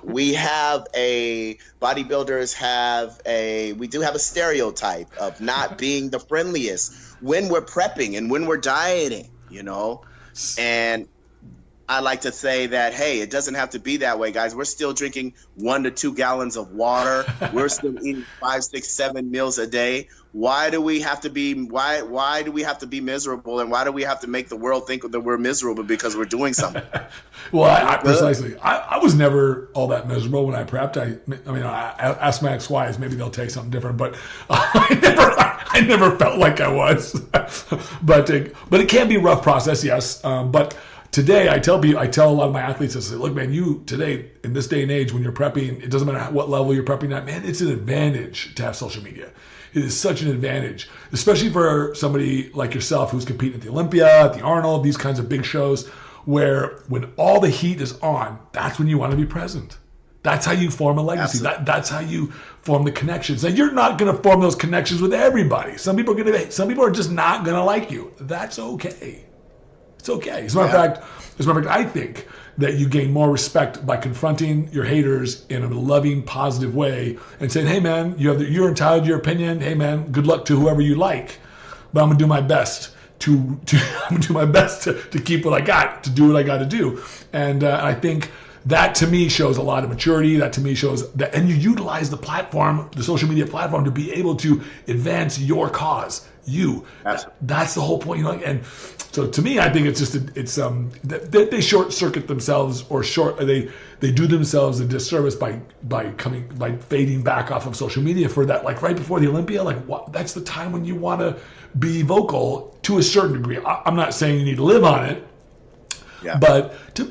we have we do have a stereotype of not being the friendliest when we're prepping and when we're dieting, and I like to say that, hey, it doesn't have to be that way, guys. We're still drinking 1 to 2 gallons of water. We're still eating 5, 6, 7 meals a day. Why do we have to be miserable, and why do we have to make the world think that we're miserable because we're doing something? Well, precisely. I was never all that miserable when I prepped. I asked my ex-wives, maybe they'll tell you something different, but I never felt like I was. but it can be a rough process, yes. But today, I tell a lot of my athletes, I say, look, man, you today, in this day and age, when you're prepping, it doesn't matter what level you're prepping at, man, it's an advantage to have social media. It is such an advantage, especially for somebody like yourself who's competing at the Olympia, at the Arnold, these kinds of big shows, where when all the heat is on, that's when you want to be present. That's how you form a legacy. That's how you form the connections. And you're not going to form those connections with everybody. Some people are just not going to like you. That's okay. It's okay. As a matter of fact, I think that you gain more respect by confronting your haters in a loving, positive way and saying, "Hey, man, you're entitled to your opinion. Hey, man, good luck to whoever you like, but I'm gonna do my best to keep what I got, to do what I got to do." And I think that to me shows a lot of maturity. That to me shows that, and you utilize the platform, the social media platform, to be able to advance your cause. That's the whole point. And so to me, I think it's just they short circuit themselves, or they do themselves a disservice by fading back off of social media for that. Like right before the Olympia, that's the time when you want to be vocal to a certain degree. I'm not saying you need to live on it, but to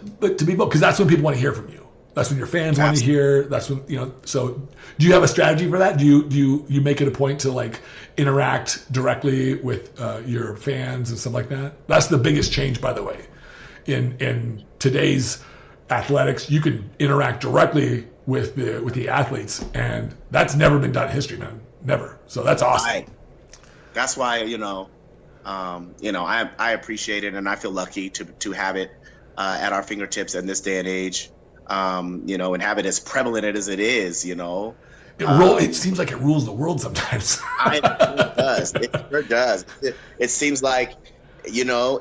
be vocal, because that's when people want to hear from you. That's when your fans want to hear. That's when So, do you have a strategy for that? Do you make it a point to interact directly with your fans and stuff like that? That's the biggest change, by the way, in today's athletics. You can interact directly with the athletes, and that's never been done in history, man. Never. So that's awesome. That's why I appreciate it, and I feel lucky to have it at our fingertips in this day and age. And have it as prevalent as it is, It seems like it rules the world sometimes. It does. It sure does. It seems like,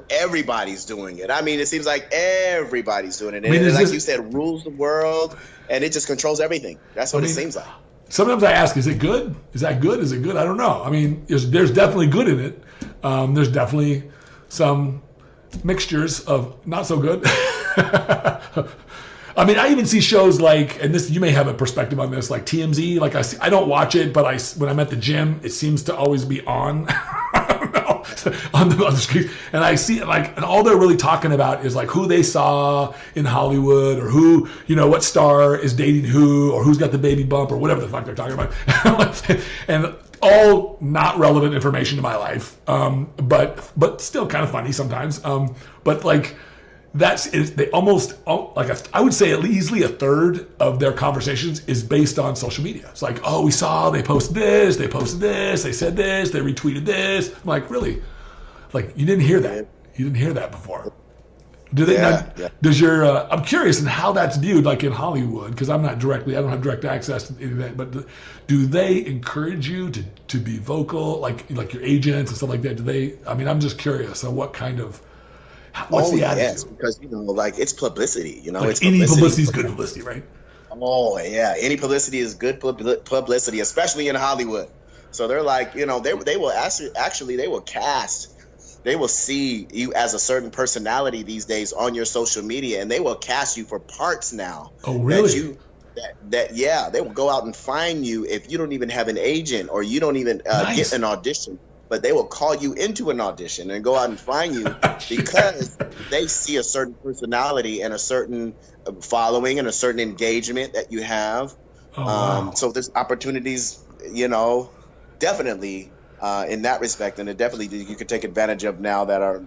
everybody's doing it. I mean, it seems like everybody's doing it. And you said, rules the world, and it just controls everything. That's what it seems like. Sometimes I ask, is it good? Is that good? Is it good? I don't know. I mean, there's definitely good in it. There's definitely some mixtures of not so good. I mean, I even see shows and this, you may have a perspective on this, like TMZ. I don't watch it, but when I'm at the gym, it seems to always be on. I don't know, on the screen, and I see and all they're really talking about is who they saw in Hollywood, or who, what star is dating who, or who's got the baby bump, or whatever the fuck they're talking about, and all not relevant information to my life, but still kind of funny sometimes, they almost, I would say easily a third of their conversations is based on social media. It's we saw they posted this, they said this, they retweeted this. I'm like, really? You didn't hear that. You didn't hear that before. Do they? Yeah, yeah. Does your? I'm curious in how that's viewed, like in Hollywood, because I don't have direct access to any of that. But do they encourage you to be vocal, like your agents and stuff like that? Do they? I mean, I'm just curious on what kind of. What's the attitude? Yes, because like it's publicity. Like it's any publicity is good publicity, right? Oh yeah, any publicity is good publicity, especially in Hollywood. So they're like, they will actually they will cast. They will see you as a certain personality these days on your social media, and they will cast you for parts now. Oh, really? They will go out and find you if you don't even have an agent or you don't even get an audition. But they will call you into an audition and go out and find you because they see a certain personality and a certain following and a certain engagement that you have. Oh, wow. So there's opportunities, definitely. In that respect, and it definitely you can take advantage of now that are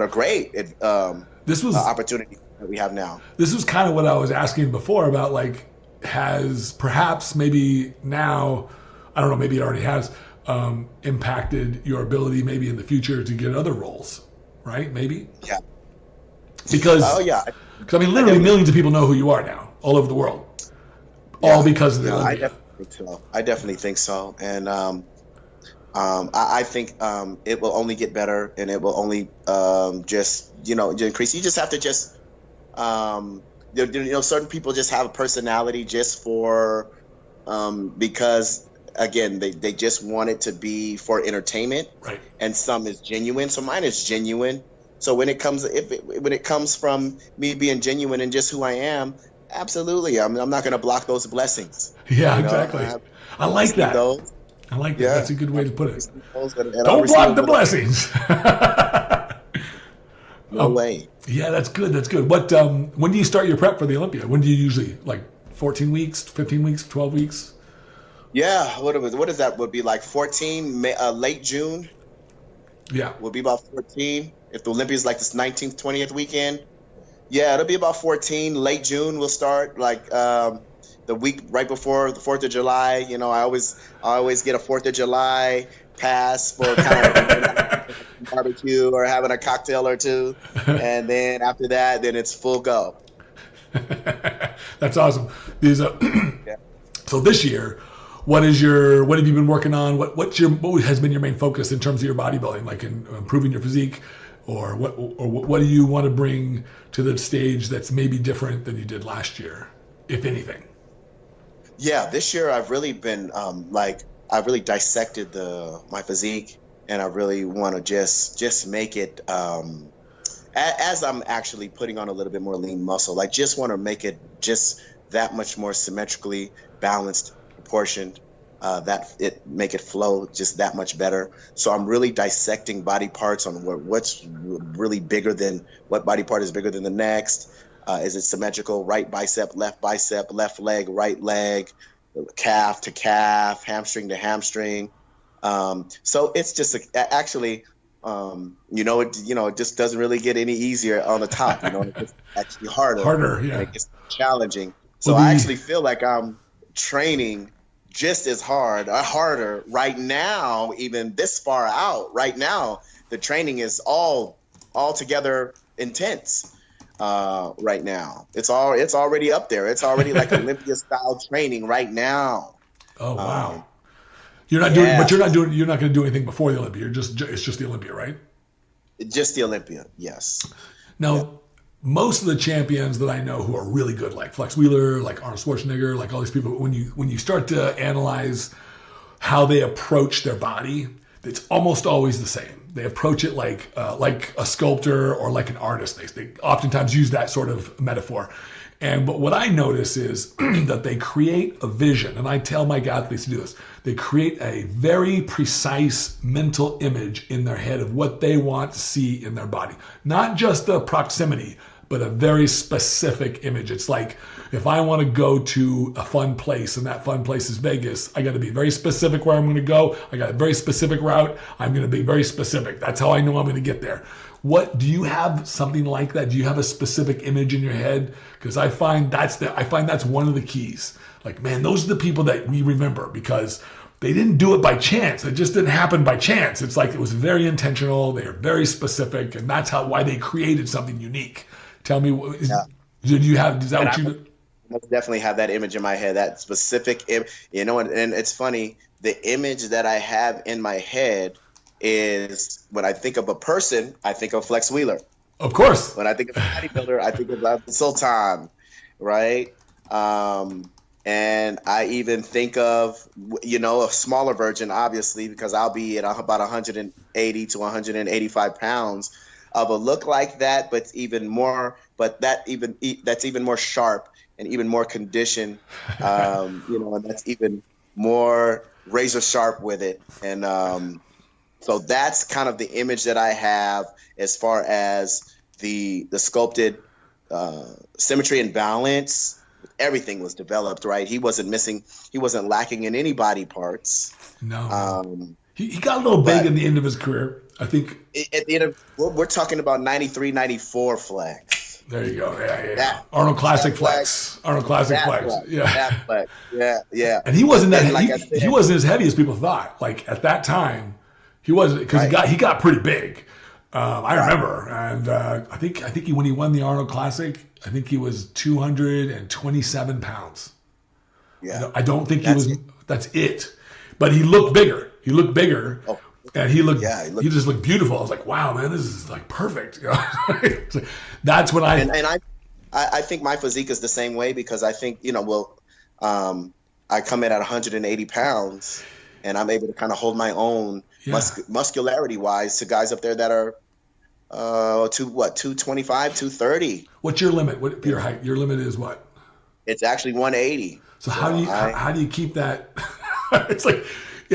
great. This was opportunity that we have now. This was kind of what I was asking before about, like, has perhaps maybe now, I don't know, maybe it already has impacted your ability maybe in the future to get other roles, right? Maybe. Yeah. Because I mean, literally millions of people know who you are now all over the world, all because of the Olympia. I definitely think so, and I think it will only get better, and it will only just increase. You just have to certain people just have a personality just for because again they just want it to be for entertainment, right? And some is genuine. So mine is genuine. So when it comes from me being genuine and just who I am, absolutely, I'm not going to block those blessings. Yeah, exactly. I like that. I like that. Yeah. That's a good way to put it. Don't block the blessings. No way. Yeah, that's good. That's good. What? When do you start your prep for the Olympia? When do you usually, like 14 weeks, 15 weeks, 12 weeks? Yeah. What is that? Would be like 14, late June. Yeah. Would be about 14. If the Olympia is like this 19th, 20th weekend. Yeah, it'll be about 14. Late June we'll start, like the week right before the 4th of July. I always get a 4th of July pass for kind of barbecue or having a cocktail or two, and then after that, then it's full go. That's awesome. So this year, what have you been working on? What has been your main focus in terms of your bodybuilding, like in improving your physique? Or what do you want to bring to the stage that's maybe different than you did last year, if anything? Yeah, this year I've really been I've really dissected my physique, and I really want to just make it as I'm actually putting on a little bit more lean muscle. Like, just want to make it just that much more symmetrically balanced, proportioned. Make it flow just that much better. So I'm really dissecting body parts on what's really bigger than what body part is bigger than the next. Is it symmetrical? Right bicep, left leg, right leg, calf to calf, hamstring to hamstring. So it's just it just doesn't really get any easier on the top. It's actually harder. Yeah. And it gets challenging. So I actually feel like I'm training just as hard or harder right now, even this far out. Right now, the training is all together intense. Right now, it's already up there. It's already like Olympia style training right now. Oh wow! You're not going to do anything before the Olympia. It's just the Olympia, right? Just the Olympia, yes. Now, most of the champions that I know who are really good, like Flex Wheeler, like Arnold Schwarzenegger, like all these people, when you start to analyze how they approach their body, it's almost always the same. They approach it like a sculptor or like an artist. They oftentimes use that sort of metaphor. But what I notice is that they create a vision, and I tell my athletes to do this. They create a very precise mental image in their head of what they want to see in their body. Not just the proximity, but a very specific image. It's like, if I want to go to a fun place and that fun place is Vegas, I got to be very specific where I'm going to go. I got a very specific route. I'm going to be very specific. That's how I know I'm going to get there. Do you have something like that? Do you have a specific image in your head? Because I find that's one of the keys. Like, man, those are the people that we remember because they didn't do it by chance. It just didn't happen by chance. It's like it was very intentional. They were very specific, and that's why they created something unique. Tell me, did you have? Is that what you? I definitely have that image in my head. That specific, and it's funny. The image that I have in my head is when I think of a person, I think of Flex Wheeler. Of course. When I think of a bodybuilder, I think of Sultan, right? And I even think of, a smaller version, obviously, because I'll be at about 180 to 185 pounds of a look like that, but even more, that's even more sharp and even more conditioned, and that's even more razor sharp with it. And so that's kind of the image that I have as far as the sculpted symmetry and balance. Everything was developed, right? He wasn't missing. He wasn't lacking in any body parts. No. He got a little big in the end of his career, I think. At the end of, we're talking about 93, 94 Flex. There you go. Yeah. Arnold Classic Flex. Arnold Classic Flex. Yeah. Flex. Yeah. And he wasn't that. He wasn't as heavy as people thought. Like at that time, he wasn't, because he got pretty big. I remember, and I think when he won the Arnold Classic, I think he was 227 pounds. Yeah, I don't think he was. That's it. But he looked bigger. And he just looked beautiful. I was like, wow, man, this is like perfect. That's when I think my physique is the same way, because I think I come in at 180 pounds, and I'm able to kind of hold my own muscularity wise to guys up there that are 225, 230. What's your limit? What your height? Your limit is what? It's actually 180. So how do you keep that? It's like,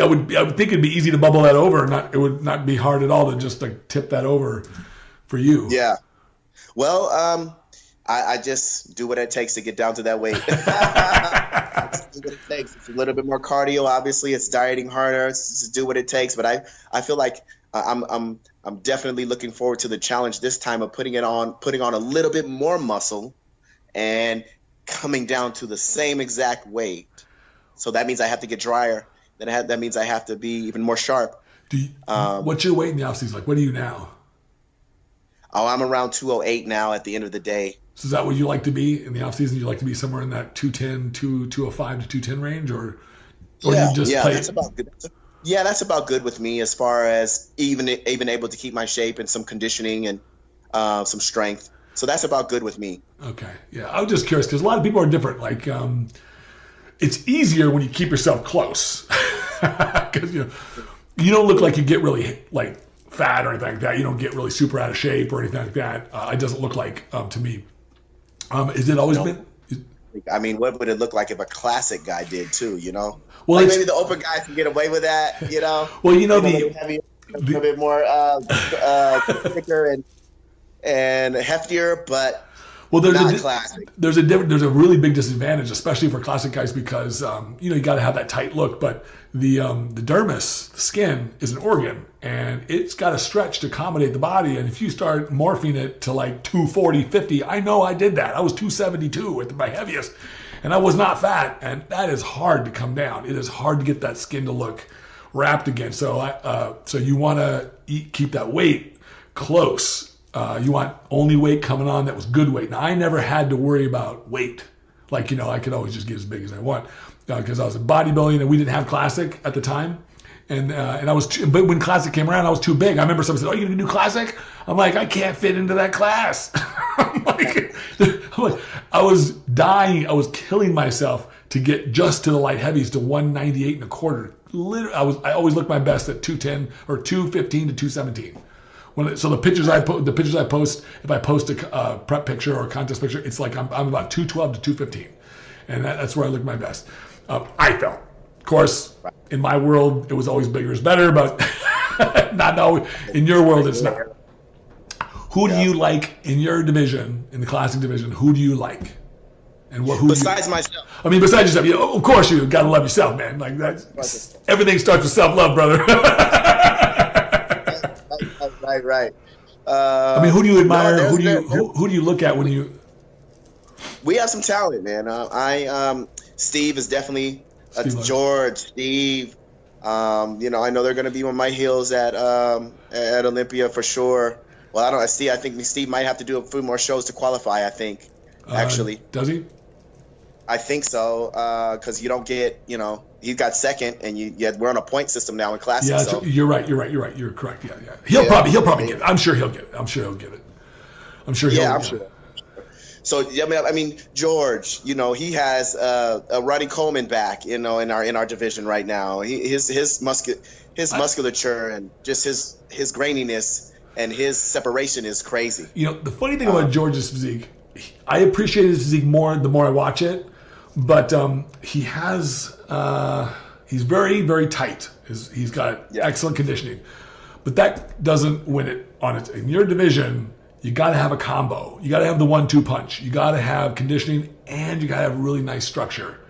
I would think it'd be easy to bubble that over, it would not be hard at all to just like tip that over for you. Yeah. Well, I just do what it takes to get down to that weight. Do what it takes. It's a little bit more cardio, obviously. It's dieting harder. It's just do what it takes. But I feel like I'm definitely looking forward to the challenge this time of putting on a little bit more muscle and coming down to the same exact weight. So that means I have to get drier. That means I have to be even more sharp. What's your weight in the off season? Like, what are you now? Oh, I'm around 208 now at the end of the day. So is that what you like to be in the off season? You like to be somewhere in that 210, 205 to 210 range, or you just play? That's about good. Yeah, that's about good with me as far as even able to keep my shape and some conditioning and some strength. So that's about good with me. Okay, yeah. I was just curious because a lot of people are different. Like, it's easier when you keep yourself close because you don't look like you get really like fat or anything like that. You don't get really super out of shape or anything like that. It doesn't look like to me. Has it always been? I mean, what would it look like if a classic guy did too? Well, like maybe the open guys can get away with that. Well, a little bit more thicker and heftier, but not classic. There's a really big disadvantage, especially for classic guys, because you got to have that tight look, but the dermis, the skin, is an organ, and it's got to stretch to accommodate the body. And if you start morphing it to like 240, 50, I know I did that. I was 272 at my heaviest, and I was not fat, and that is hard to come down. It is hard to get that skin to look wrapped again. So so you want to keep that weight close. You want only weight coming on that was good weight. Now, I never had to worry about weight. Like, I could always just get as big as I want because I was in bodybuilding and we didn't have classic at the time. And but when classic came around, I was too big. I remember someone said, "Oh, you gonna do classic?" I'm like, I can't fit into that class. I'm like, I was dying. I was killing myself to get just to the light heavies to 198 and a quarter. Literally, I always look my best at 210 or 215 to 217. So the pictures I post, if I post a prep picture or a contest picture, it's like I'm about 212 to 215, and that's where I look my best. I felt, of course, in my world it was always bigger is better, but not always. In your world, it's not. Who do you like in your division, in the classic division? Who do you like? And who besides myself? I mean, besides yourself, of course you gotta love yourself, man. Like that's everything starts with self-love, brother. Right. I mean, who do you admire? Who do you look at when you? We have some talent, man. Steve is definitely George, Steve, You know, I know they're going to be on my heels at Olympia for sure. Well, I think Steve might have to do a few more shows to qualify, I think, actually. Does he? I think so, because you don't get, you know, he got second, and we're on a point system now in classics. Yeah, so. you're right. You're correct. Yeah. He'll probably get it. I'm sure he'll get it. I'm sure he'll get it. So I mean, George, you know, he has Ronnie Coleman back, you know, in our division right now. His musculature and just his graininess and his separation is crazy. You know, the funny thing about George's physique, I appreciate his physique more the more I watch it, but he's very, very tight. He's got excellent conditioning, but that doesn't win it on it. In your division, you got to have a combo. You got to have the 1-2 punch. You got to have conditioning, and you got to have really nice structure.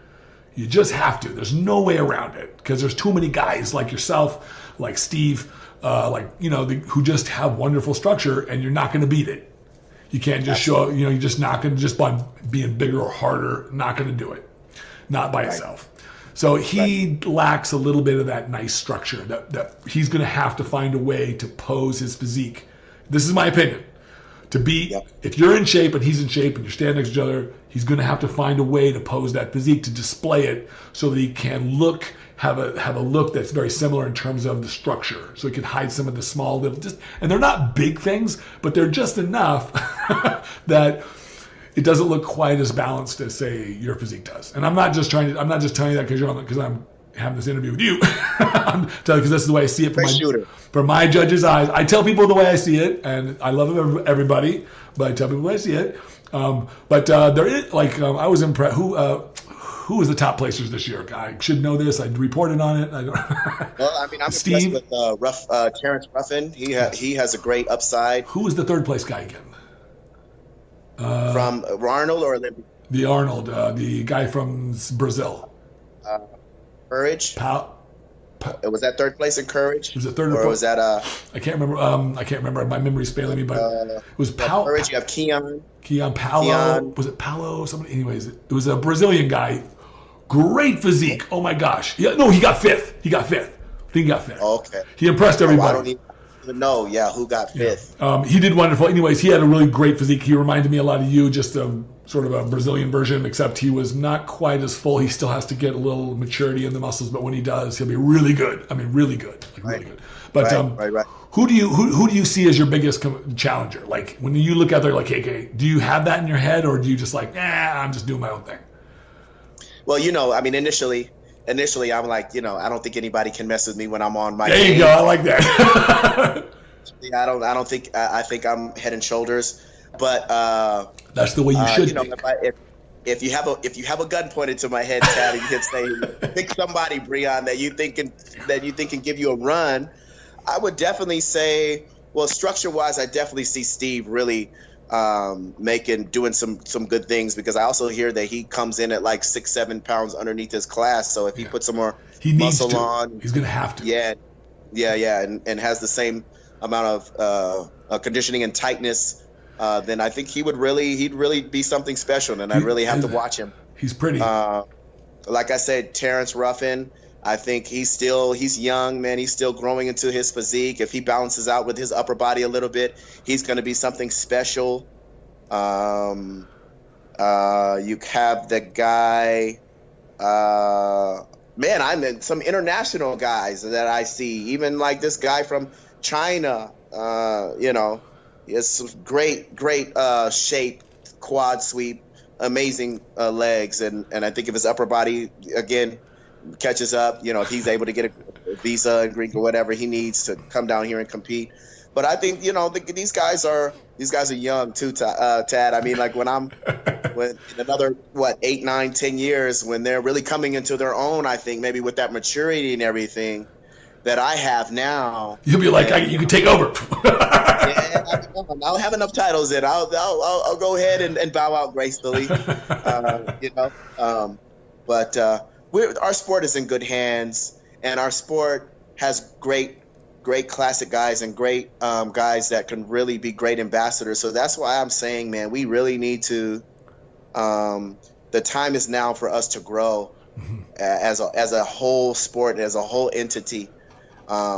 You just have to. There's no way around it, because there's too many guys like yourself, like Steve, who just have wonderful structure, and you're not going to beat it. You can't just show, you're just not going to, just by being bigger or harder, not going to do it. Not by itself. So he lacks a little bit of that nice structure that he's going to have to find a way to pose his physique. This is my opinion. To be, if you're in shape and he's in shape and you're standing next to each other, he's going to have to find a way to pose that physique, to display it, so that he can have a look that's very similar in terms of the structure. So he can hide some of the small little, and they're not big things, but they're just enough that it doesn't look quite as balanced as, say, your physique does. And I'm not just telling you that because I'm having this interview with you. I'm telling you because this is the way I see it from my judge's eyes. I tell people the way I see it, and I love everybody, but I tell people the way I see it. But there is, I was impressed. Who was the top placers this year? I should know this. I reported on it. I don't. Well, I mean, I'm Steve? impressed with Terrence Ruffin. He has a great upside. Who was the third place guy again? From Arnold or Olympia? The Arnold, the guy from Brazil. Courage. Was that third place in Courage? Was it third or was that I can't remember. I can't remember. My memory's failing me, but it was Courage. You have Keon. Paolo. Was it Paolo? Somebody. Anyways, it was a Brazilian guy. Great physique. Oh my gosh. Yeah. No, he got fifth. I think he got fifth. Okay. He impressed everybody. I don't even know. Yeah, who got fifth? Yeah. He did wonderful. Anyways, he had a really great physique. He reminded me a lot of you, just sort of a Brazilian version, except he was not quite as full. He still has to get a little maturity in the muscles, but when he does, he'll be really good. I mean, really good, really good. But right. Who do you see as your biggest challenger? Like when you look out there, like, okay, do you have that in your head, or do you just like, I'm just doing my own thing? Well, I mean, initially, I'm like, I don't think anybody can mess with me when I'm on my. There you go. I like that. I don't think. I think I'm head and shoulders. But that's the way you should be. If you have a gun pointed to my head, Chad, and you can say, pick somebody, Breon, that you think can give you a run, I would definitely say, well, structure-wise, I definitely see Steve really doing some good things, because I also hear that he comes in at like 6-7 pounds underneath his class. So if he puts some more muscle on, he's gonna have to. Yeah, and has the same amount of conditioning and tightness. Then I think he'd really be something special, and I really have to watch him. He's pretty. Like I said, Terrence Ruffin, I think he's young, man. He's still growing into his physique. If he balances out with his upper body a little bit, he's going to be something special. You have the guy, I'm in some international guys that I see, even like this guy from China, He has some great shape, quad sweep, amazing legs, and I think if his upper body again catches up, if he's able to get a visa and Greek or whatever he needs to come down here and compete. But I think these guys are young too, Tad. I mean, like when in another 8, 9, 10 years, when they're really coming into their own, I think maybe with that maturity and everything that I have now, you'll be like, you can take over. Yeah, I'll have enough titles in. I'll go ahead and bow out gracefully, But our sport is in good hands, and our sport has great classic guys and great guys that can really be great ambassadors. So that's why I'm saying, man, we really need to. The time is now for us to grow, as a whole sport, as a whole entity,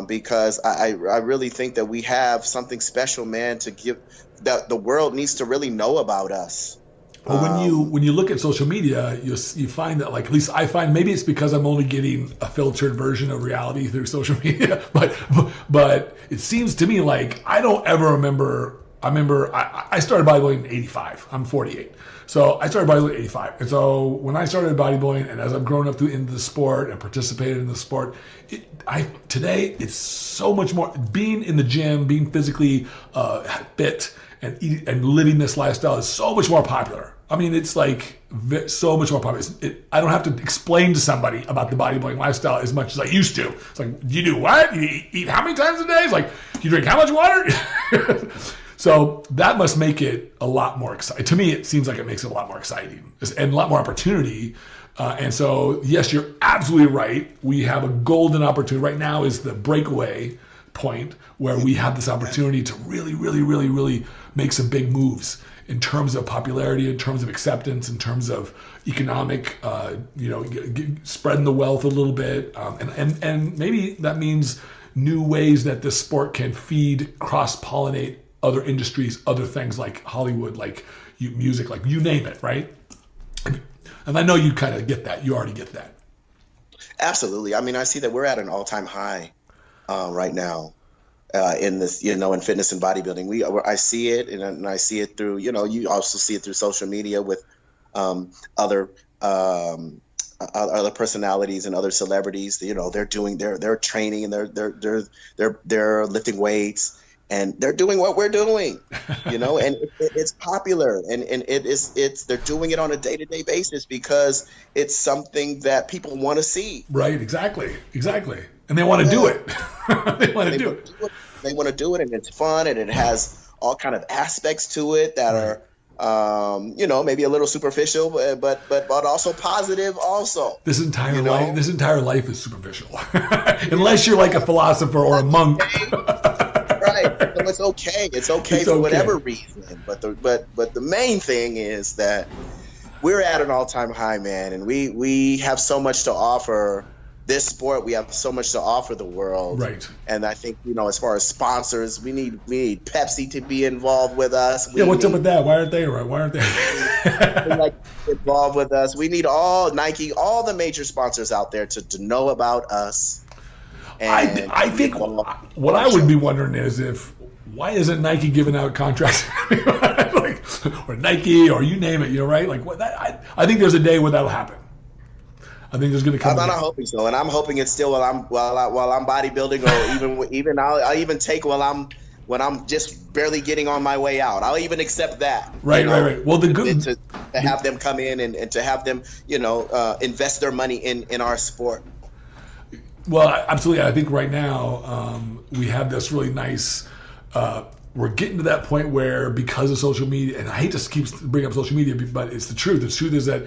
because I really think that we have something special, man, to give, that the world needs to really know about us. Well, when you look at social media, you find that, like, at least I find, maybe it's because I'm only getting a filtered version of reality through social media, but it seems to me like I don't ever remember. I started bodybuilding in '85. I'm 48. So I started bodybuilding in '85. And so when I started bodybuilding, and as I've grown up into the sport and participated in the sport, today it's so much more, being in the gym, being physically fit and living this lifestyle is so much more popular. I mean, it's like so much more popular. I don't have to explain to somebody about the bodybuilding lifestyle as much as I used to. It's like, you do what? You eat how many times a day? It's like, you drink how much water? So that must make it a lot more exciting. To me, it seems like it makes it a lot more exciting and a lot more opportunity. And so, yes, you're absolutely right. We have a golden opportunity. Right now is the breakaway point where we have this opportunity to really, really, really, really make some big moves in terms of popularity, in terms of acceptance, in terms of economic, spreading the wealth a little bit. And maybe that means new ways that this sport can feed, cross-pollinate other industries, other things like Hollywood, like music, like you name it, right? And I know you kind of get that. You already get that. Absolutely. I mean, I see that we're at an all-time high right now in this, in fitness and bodybuilding. I see it, and I see it through, you also see it through social media with other personalities and other celebrities. They're doing their training, and they're lifting weights. And they're doing what we're doing, and it's popular, and they're doing it on a day-to-day basis because it's something that people want to see. Right, exactly, and they want to do it. They want to do it. They want to do it, and it's fun, and it has all kind of aspects to it that are, maybe a little superficial, but also positive. Also, this entire life is superficial, unless you're like a philosopher or a monk. Right, so it's okay. It's okay for whatever reason. But the main thing is that we're at an all-time high, man, and we have so much to offer this sport. We have so much to offer the world, right? And I think as far as sponsors, we need Pepsi to be involved with us. What's up with that? Why aren't they involved with us? We need all Nike, all the major sponsors out there to know about us. I think what I would be wondering is why isn't Nike giving out contracts, or Nike, or you name it, right? Like I think there's a day where that'll happen. I think there's going to come. I'm hoping so, and I'm hoping it's still while I'm bodybuilding, or even I'll even take when I'm just barely getting on my way out. I'll even accept that. Right. Well, the good to have them come in and to have them invest their money in our sport. Well, absolutely. I think right now we have this really nice. We're getting to that point where, because of social media, and I hate to keep bringing up social media, but it's the truth. The truth is that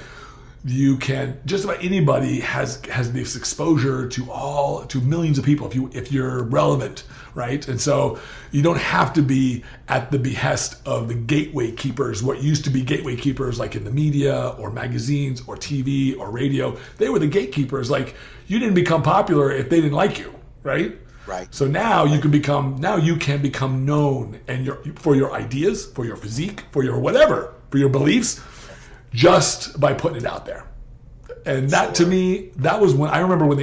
you can, just about anybody has this exposure to millions of people if you're relevant, right? And so you don't have to be at the behest of the gateway keepers, what used to be gateway keepers, like in the media or magazines or TV or radio. They were the gatekeepers. Like, you didn't become popular if they didn't like you, right? Right. So now you can become known, and for your ideas, for your physique, for your whatever, for your beliefs, just by putting it out there. And that, to me, that was when I remember when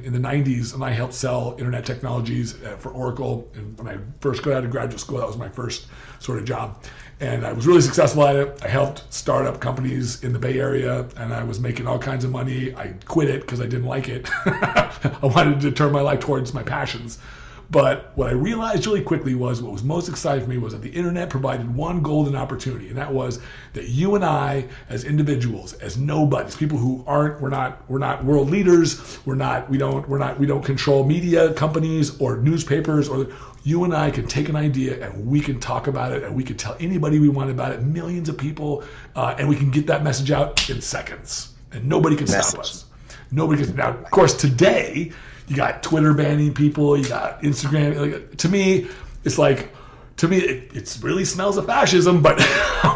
in the 90s, and I helped sell internet technologies for Oracle. And when I first got out of graduate school, that was my first sort of job. And I was really successful at it. I helped start up companies in the Bay Area, and I was making all kinds of money. I quit it because I didn't like it. I wanted to turn my life towards my passions. But what I realized really quickly was what was most exciting for me was that the internet provided one golden opportunity, and that was that you and I, as individuals, as nobodies, people who we're not world leaders, we don't control media companies or newspapers, or you and I can take an idea and we can talk about it, and we can tell anybody we want about it, millions of people, and we can get that message out in seconds, and nobody can stop us. Nobody can. Now, of course, today, you got Twitter banning people. You got Instagram. Like, to me, it really smells of fascism. But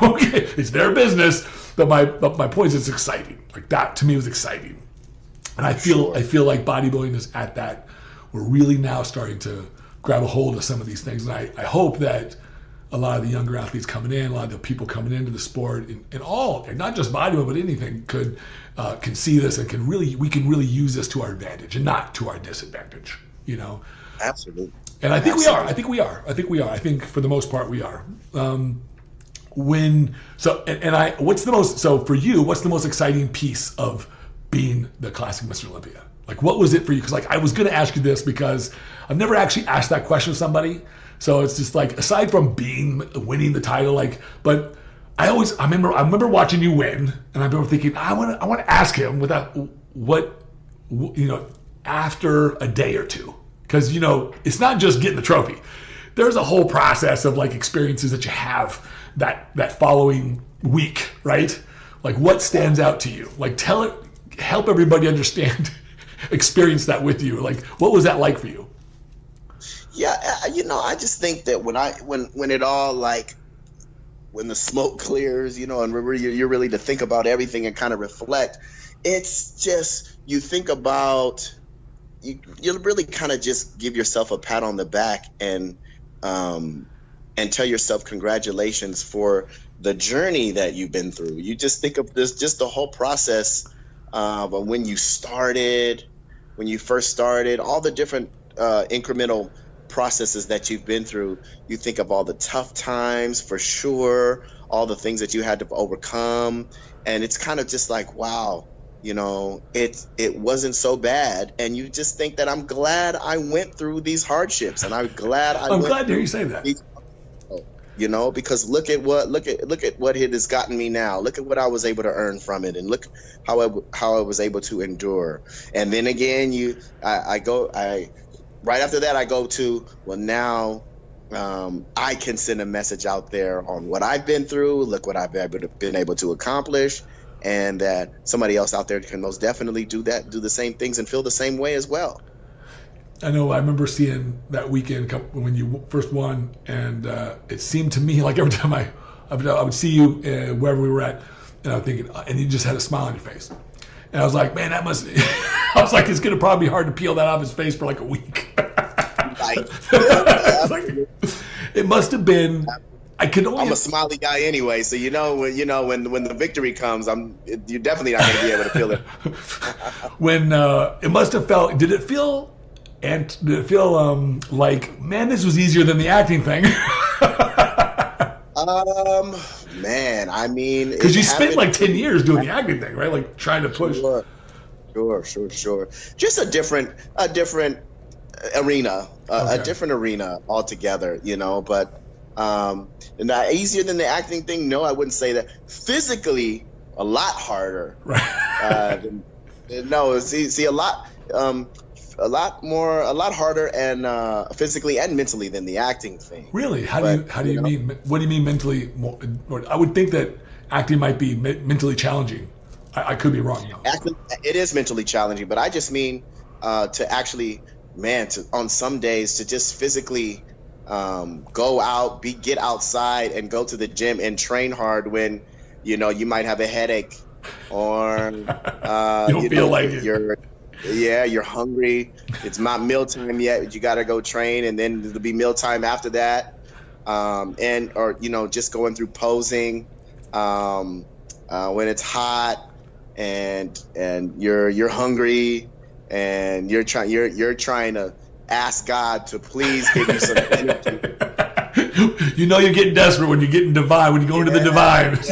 okay, it's their business. But my point is, it's exciting. Like, that to me was exciting. And I feel like bodybuilding is at that. We're really now starting to grab a hold of some of these things, and I hope that a lot of the younger athletes coming in, a lot of the people coming into the sport, and not just bodybuilding, but anything, can see this and we can really use this to our advantage and not to our disadvantage. Absolutely. And I think we are. I think for the most part we are. So for you, what's the most exciting piece of being the Classic Mr. Olympia? Like, what was it for you? Because I was going to ask you this because I've never actually asked that question to somebody. So it's just like, aside from winning the title, but I remember watching you win, and I remember thinking, I want to ask him after a day or two, because it's not just getting the trophy. There's a whole process of experiences that you have that following week, right? Like, what stands out to you? Help everybody understand, experience that with you. What was that like for you? Yeah, I just think that when it all when the smoke clears, and you're really to think about everything and kind of reflect, it's just, you think about, you really kind of just give yourself a pat on the back and tell yourself congratulations for the journey that you've been through. You just think of this, just the whole process of when you first started, all the different incremental processes that you've been through. You think of all the tough times, for sure, all the things that you had to overcome, and it's kind of just like, wow, it wasn't so bad. And you just think that I'm glad I went through these hardships, and I'm glad I'm glad to hear you say that. Because look at what it has gotten me now. Look at what I was able to earn from it, and look how I was able to endure. And then again, right after that, I go to, well, now I can send a message out there on what I've been through. Look what I've been able to accomplish, and that somebody else out there can most definitely do the same things and feel the same way as well. I know. I remember seeing that weekend when you first won, and it seemed to me like every time I would see you wherever we were at, and I was thinking, and you just had a smile on your face, and I was like, man, that must. I was like, it's gonna probably be hard to peel that off his face for a week. Right. It must have been. I'm a smiley guy anyway, so when the victory comes, you're definitely not going to be able to feel it. When it must have felt. Did it feel like, man, this was easier than the acting thing? Man, I mean, because you spent 10 years doing the acting thing, right? Trying to push. Sure. Just a different arena, a different arena altogether, But not easier than the acting thing. No, I wouldn't say that. Physically, a lot harder. Right. No, see, a lot harder, and physically and mentally than the acting thing. Really? How do you mean? What do you mean mentally? I would think that acting might be mentally challenging. I could be wrong. Acting, it is mentally challenging, but I just mean to actually, on some days to just physically go out, get outside, and go to the gym and train hard when you might have a headache, or you don't feel like it. You're hungry. It's not mealtime yet, but you got to go train, and then it'll be mealtime after that. Or just going through posing when it's hot, and you're hungry, and you're trying to ask God to please give you some energy. You're getting desperate when you're getting divine, when you go into the divine. It's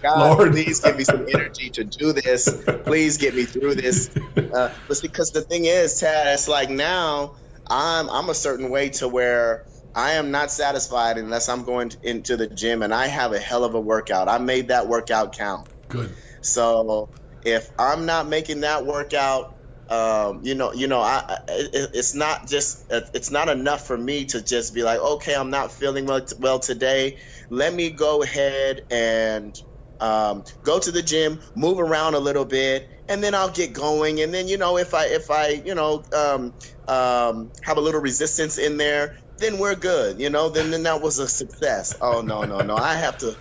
God, Lord, please give me some energy to do this. Please get me through this. Because the thing is, Tad, it's like now I'm a certain way to where I am not satisfied unless I'm going into the gym and I have a hell of a workout. I made that workout count. Good. So if I'm not making that workout, it's not enough for me to just be like, okay, I'm not feeling well today. Let me go ahead and go to the gym, move around a little bit, and then I'll get going. And then, if I have a little resistance in there, then we're good. Then that was a success. Oh, no. I have to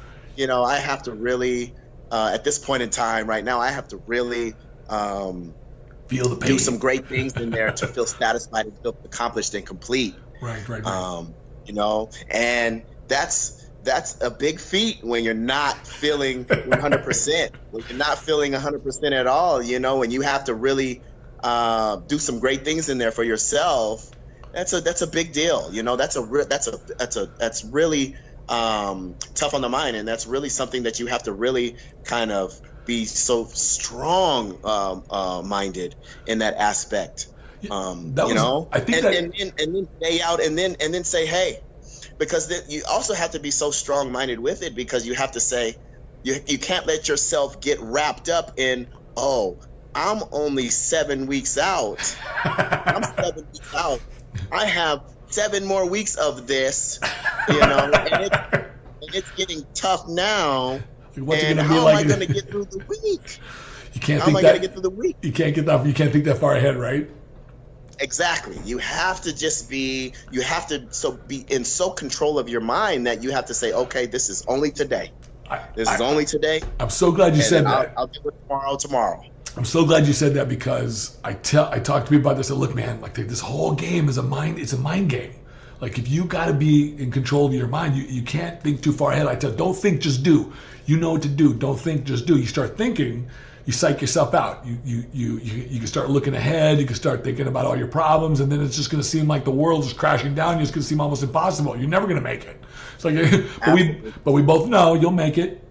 really, at this point in time right now, I have to really Feel the pain. do some great things in there to feel satisfied and feel accomplished and complete. Right. You know, and that's a big feat when you're not feeling 100%, when you're not feeling 100% at all, you know, and you have to really do some great things in there for yourself. That's a big deal. You know, that's really tough on the mind, and that's really something that you have to really kind of be so strong minded in that aspect. You know, I think and then stay out and then say, hey, because you also have to be so strong minded with it, because you have to say, you can't let yourself get wrapped up in, oh, I'm only 7 weeks out. I'm 7 weeks out. I have 7 more weeks of this, you know, and it's getting tough now. What's and it gonna how be am like I going to get through the week? You can't how think am I that. going to get through the week? You can't think that far ahead, right? Exactly. You have to be in so control of your mind that you have to say, okay, this is only today. This is only today. I'm so glad you said that. I'll do it tomorrow. I'm so glad you said that, because I talk to people about this. I look, man, like this whole game is it's a mind game. Like, if you got to be in control of your mind, you can't think too far ahead. I tell, don't think, just do. You know what to do. Don't think, just do. You start thinking, you psych yourself out. You can start looking ahead. You can start thinking about all your problems, and then it's just going to seem like the world is crashing down. It's going to seem almost impossible. You're never going to make it. It's like, but we both know you'll make it.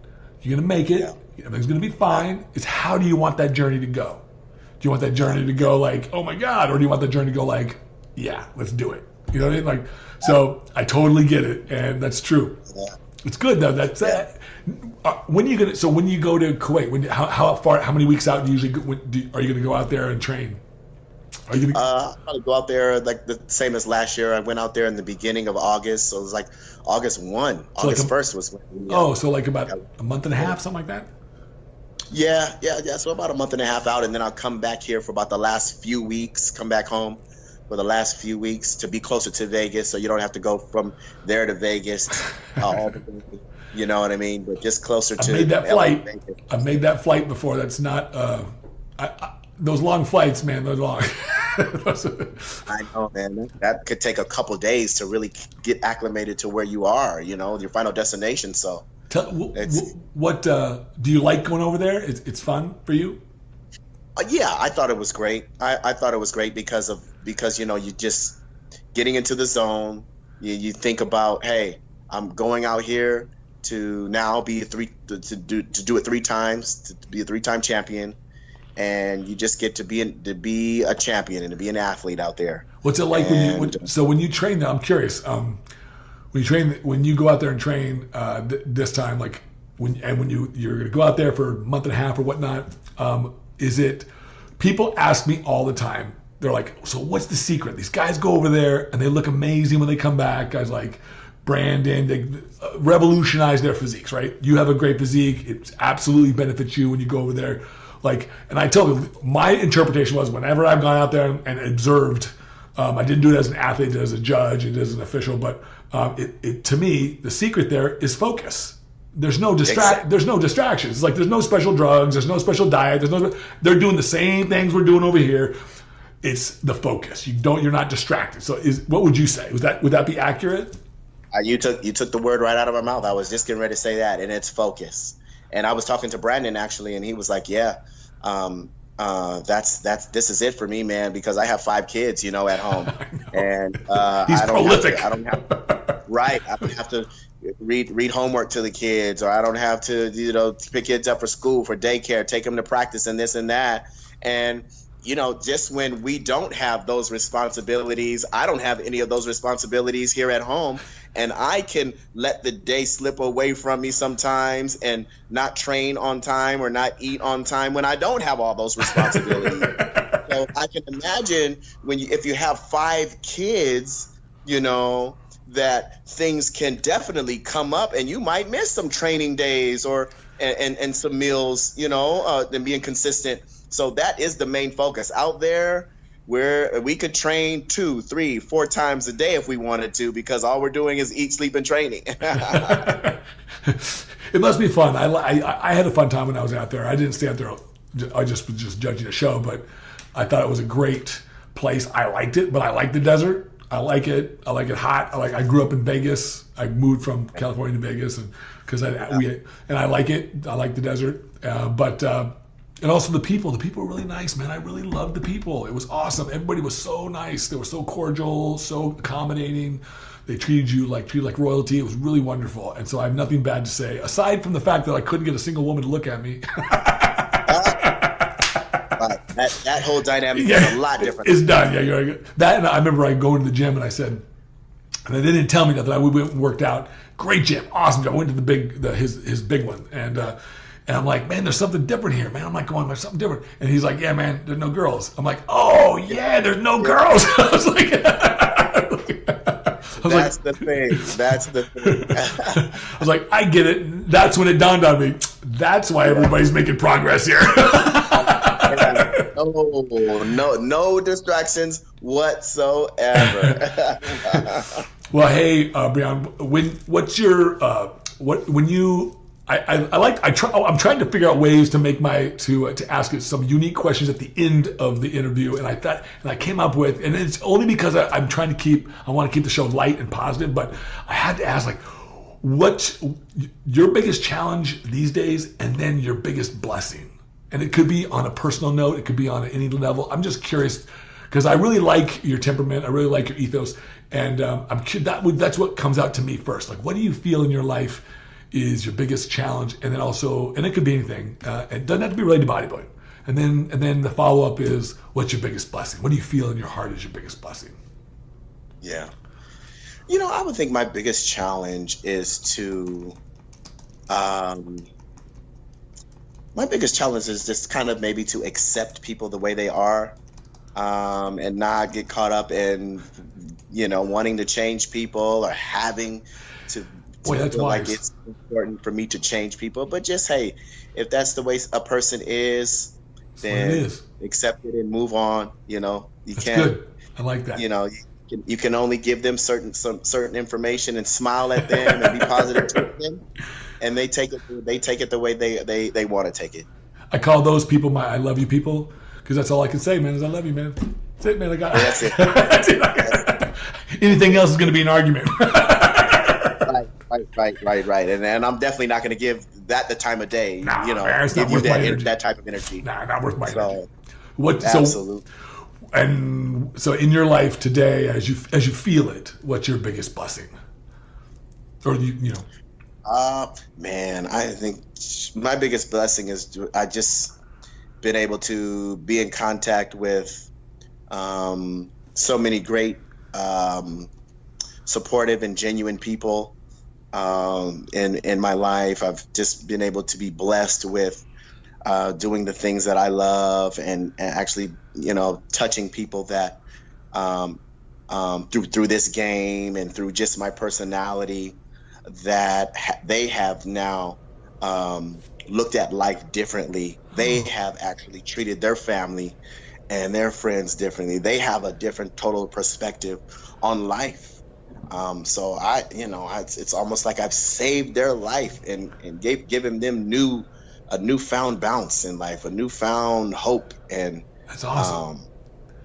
You're going to make it. Yeah. Everything's going to be fine. It's how do you want that journey to go? Do you want that journey to go like, oh my God, or do you want that journey to go like, yeah, let's do it? You know what I mean? Like, so I totally get it, and that's true. Yeah. It's good though. That's when you go to Kuwait, how many weeks out do you usually are you going to go out there and train? Are you I'm going to go out there like the same as last year. I went out there in the beginning of August, so it was like August 1. So August 1st was when so like about a month and a half, something like that? Yeah. So about a month and a half out, and then I'll come back here for about the last few weeks, come back home for the last few weeks to be closer to Vegas, so you don't have to go from there to Vegas all the way, you know what I mean? But just closer to Vegas. I've made that flight before. That's not those long flights, man. Those long. I know, man. That could take a couple days to really get acclimated to where you are, you know, your final destination. So, what do you like going over there? It's fun for you? Yeah, I thought it was great. I thought it was great because you know, you just getting into the zone. You think about, hey, I'm going out here to now be to do it 3 times, to be a 3-time champion. And you just get to be a champion and to be an athlete out there. What's it like when you train there? I'm curious. When you go out there and train this time, like you're going to go out there for a month and a half or whatnot. Is it? People ask me all the time. They're like, so what's the secret? These guys go over there and they look amazing when they come back. Guys like Brandon, they revolutionize their physiques, right? You have a great physique. It absolutely benefits you when you go over there. Like, and I tell you, my interpretation was whenever I've gone out there and observed, I didn't do it as an athlete, as a judge, and as an official, but to me, the secret there is focus. There's no distractions. It's like there's no special drugs, there's no special diet, they're doing the same things we're doing over here. It's the focus. You're not distracted. So what would you say? Would that be accurate? You took the word right out of my mouth. I was just getting ready to say that, and it's focus. And I was talking to Brandon actually, and he was like, yeah, this is it for me, man, because I have 5 kids, you know, at home. And he's prolific. I don't have to read homework to the kids, or I don't have to, you know, pick kids up for school, for daycare, take them to practice and this and that. And, you know, just when we don't have those responsibilities, I don't have any of those responsibilities here at home, and I can let the day slip away from me sometimes and not train on time or not eat on time when I don't have all those responsibilities. So I can imagine if you have 5 kids, you know, that things can definitely come up and you might miss some training days and some meals, you know, and being consistent. So that is the main focus out there, where we could train 2, 3, 4 times a day if we wanted to, because all we're doing is eat, sleep, and training. It must be fun. I had a fun time when I was out there. I didn't stay out there. I just was just judging a show, but I thought it was a great place. I liked it, but I like the desert. I like it hot. I grew up in Vegas. I moved from California to Vegas, and I like it. I like the desert, and also the people. The people were really nice, man. I really loved the people. It was awesome. Everybody was so nice. They were so cordial, so accommodating. They treated you like royalty. It was really wonderful. And so I have nothing bad to say, aside from the fact that I couldn't get a single woman to look at me. That whole dynamic is a lot different. It's done. Yeah, you're right. That, and I remember I going to the gym and I said, and they didn't tell me that. We went and worked out. Great gym, awesome gym. I went to his big one, and I'm like, man, there's something different here, man. I'm like, there's something different. And he's like, yeah, man, there's no girls. I'm like, oh yeah, there's no girls. I was like, that's the thing. That's the thing. I was like, I get it. That's when it dawned on me. That's why everybody's making progress here. No distractions whatsoever. Well, hey, Breon, I'm trying to figure out ways to make to ask it some unique questions at the end of the interview, and I came up with, and it's only because I want to keep the show light and positive, but I had to ask, like, what's your biggest challenge these days, and then your biggest blessing? And it could be on a personal note, it could be on any level. I'm just curious because I really like your temperament, I really like your ethos, and that's what comes out to me first. Like, what do you feel in your life is your biggest challenge, and then also, and it could be anything. It doesn't have to be related to bodybuilding. And then the follow up is, what's your biggest blessing? What do you feel in your heart is your biggest blessing? Yeah, I would think my biggest challenge is to, my biggest challenge is just kind of maybe to accept people the way they are, and not get caught up in, wanting to change people or having to. Boy, that's feel wise. Like it's important for me to change people, but just, hey, if that's the way a person is, then accept it and move on. That's good. I like that. You can only give them certain information and smile at them and be positive to them, and they take it the way they want to take it. I call those people my I love you people, because that's all I can say, man, is I love you, man. That's it, man. I got it. That's it. That's it. Anything else is going to be an argument. Right. And I'm definitely not going to give that the time of day. Man, give you that type of energy. Not worth my energy. Absolutely. And so in your life today, as you feel it, what's your biggest blessing? Or man, I think my biggest blessing is I just been able to be in contact with so many great, supportive and genuine people in my life. I've just been able to be blessed with doing the things that I love, and actually, touching people that through this game and through just my personality, that they have now looked at life differently. They have actually treated their family and their friends differently. They have a different total perspective on life. So it's almost like I've saved their life and given them a newfound bounce in life, a newfound hope, and that's awesome.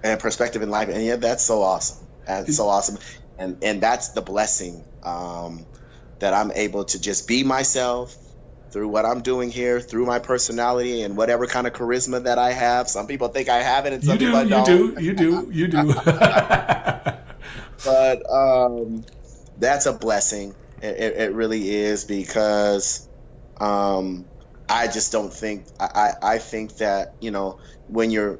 And perspective in life. And yeah, that's so awesome. That's so awesome. And that's the blessing, that I'm able to just be myself through what I'm doing here, through my personality and whatever kind of charisma that I have. Some people think I have it, and some people don't. You do. But that's a blessing. It really is, because I just don't think I think that when you're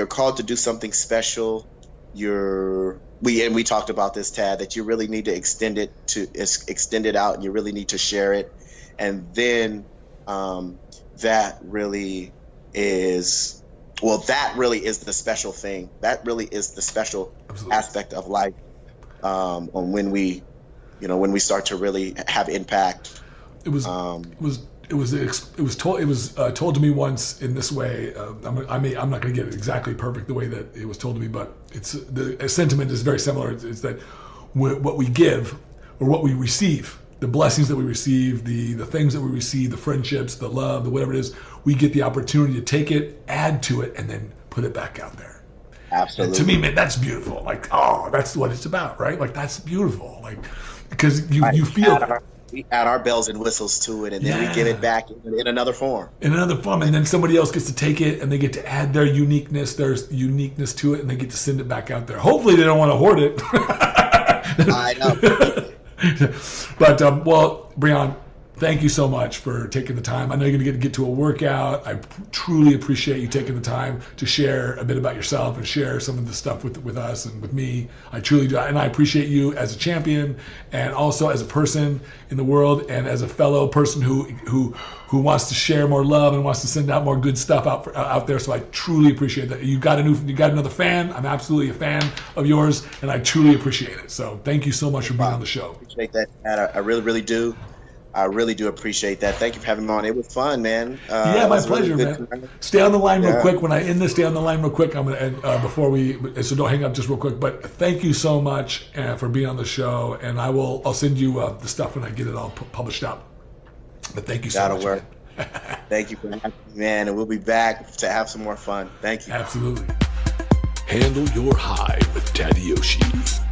called to do something special, we talked about this, Tad, that you really need to extend it out, and you really need to share it, and then that really is the special thing. That really is the special Absolutely. Aspect of life. When we start to really have impact. It was told to me once in this way. I'm not going to get it exactly perfect the way that it was told to me, but the sentiment is very similar. It's that what we give or what we receive, the blessings that we receive, the things that we receive, the friendships, the love, the whatever it is, we get the opportunity to take it, add to it, and then put it back out there. Absolutely. And to me, man, that's beautiful. Like, oh, that's what it's about, right? Like, that's beautiful. Like, because you feel we add our bells and whistles to it, and then we give it back in another form. In another form, and then somebody else gets to take it, and they get to add their uniqueness to it, and they get to send it back out there. Hopefully, they don't want to hoard it. I know. But well, Breon, thank you so much for taking the time. I know you're going to get to a workout. I truly appreciate you taking the time to share a bit about yourself and share some of the stuff with us and with me. I truly do. And I appreciate you as a champion and also as a person in the world and as a fellow person who wants to share more love and wants to send out more good stuff out there. So I truly appreciate that. You got another fan. I'm absolutely a fan of yours, and I truly appreciate it. So thank you so much for being on the show. Appreciate that. I really, really do. I really do appreciate that. Thank you for having me on. It was fun, man. Yeah, my pleasure, really man. time. Stay on the line real quick. When I end this, stay on the line real quick. I'm gonna so don't hang up just real quick. But thank you so much for being on the show, and I'll send you the stuff when I get it all published out. But thank you so much. That'll work. Thank you for having me, man, and we'll be back to have some more fun. Thank you. Absolutely. Handle your high with Tadayoshi.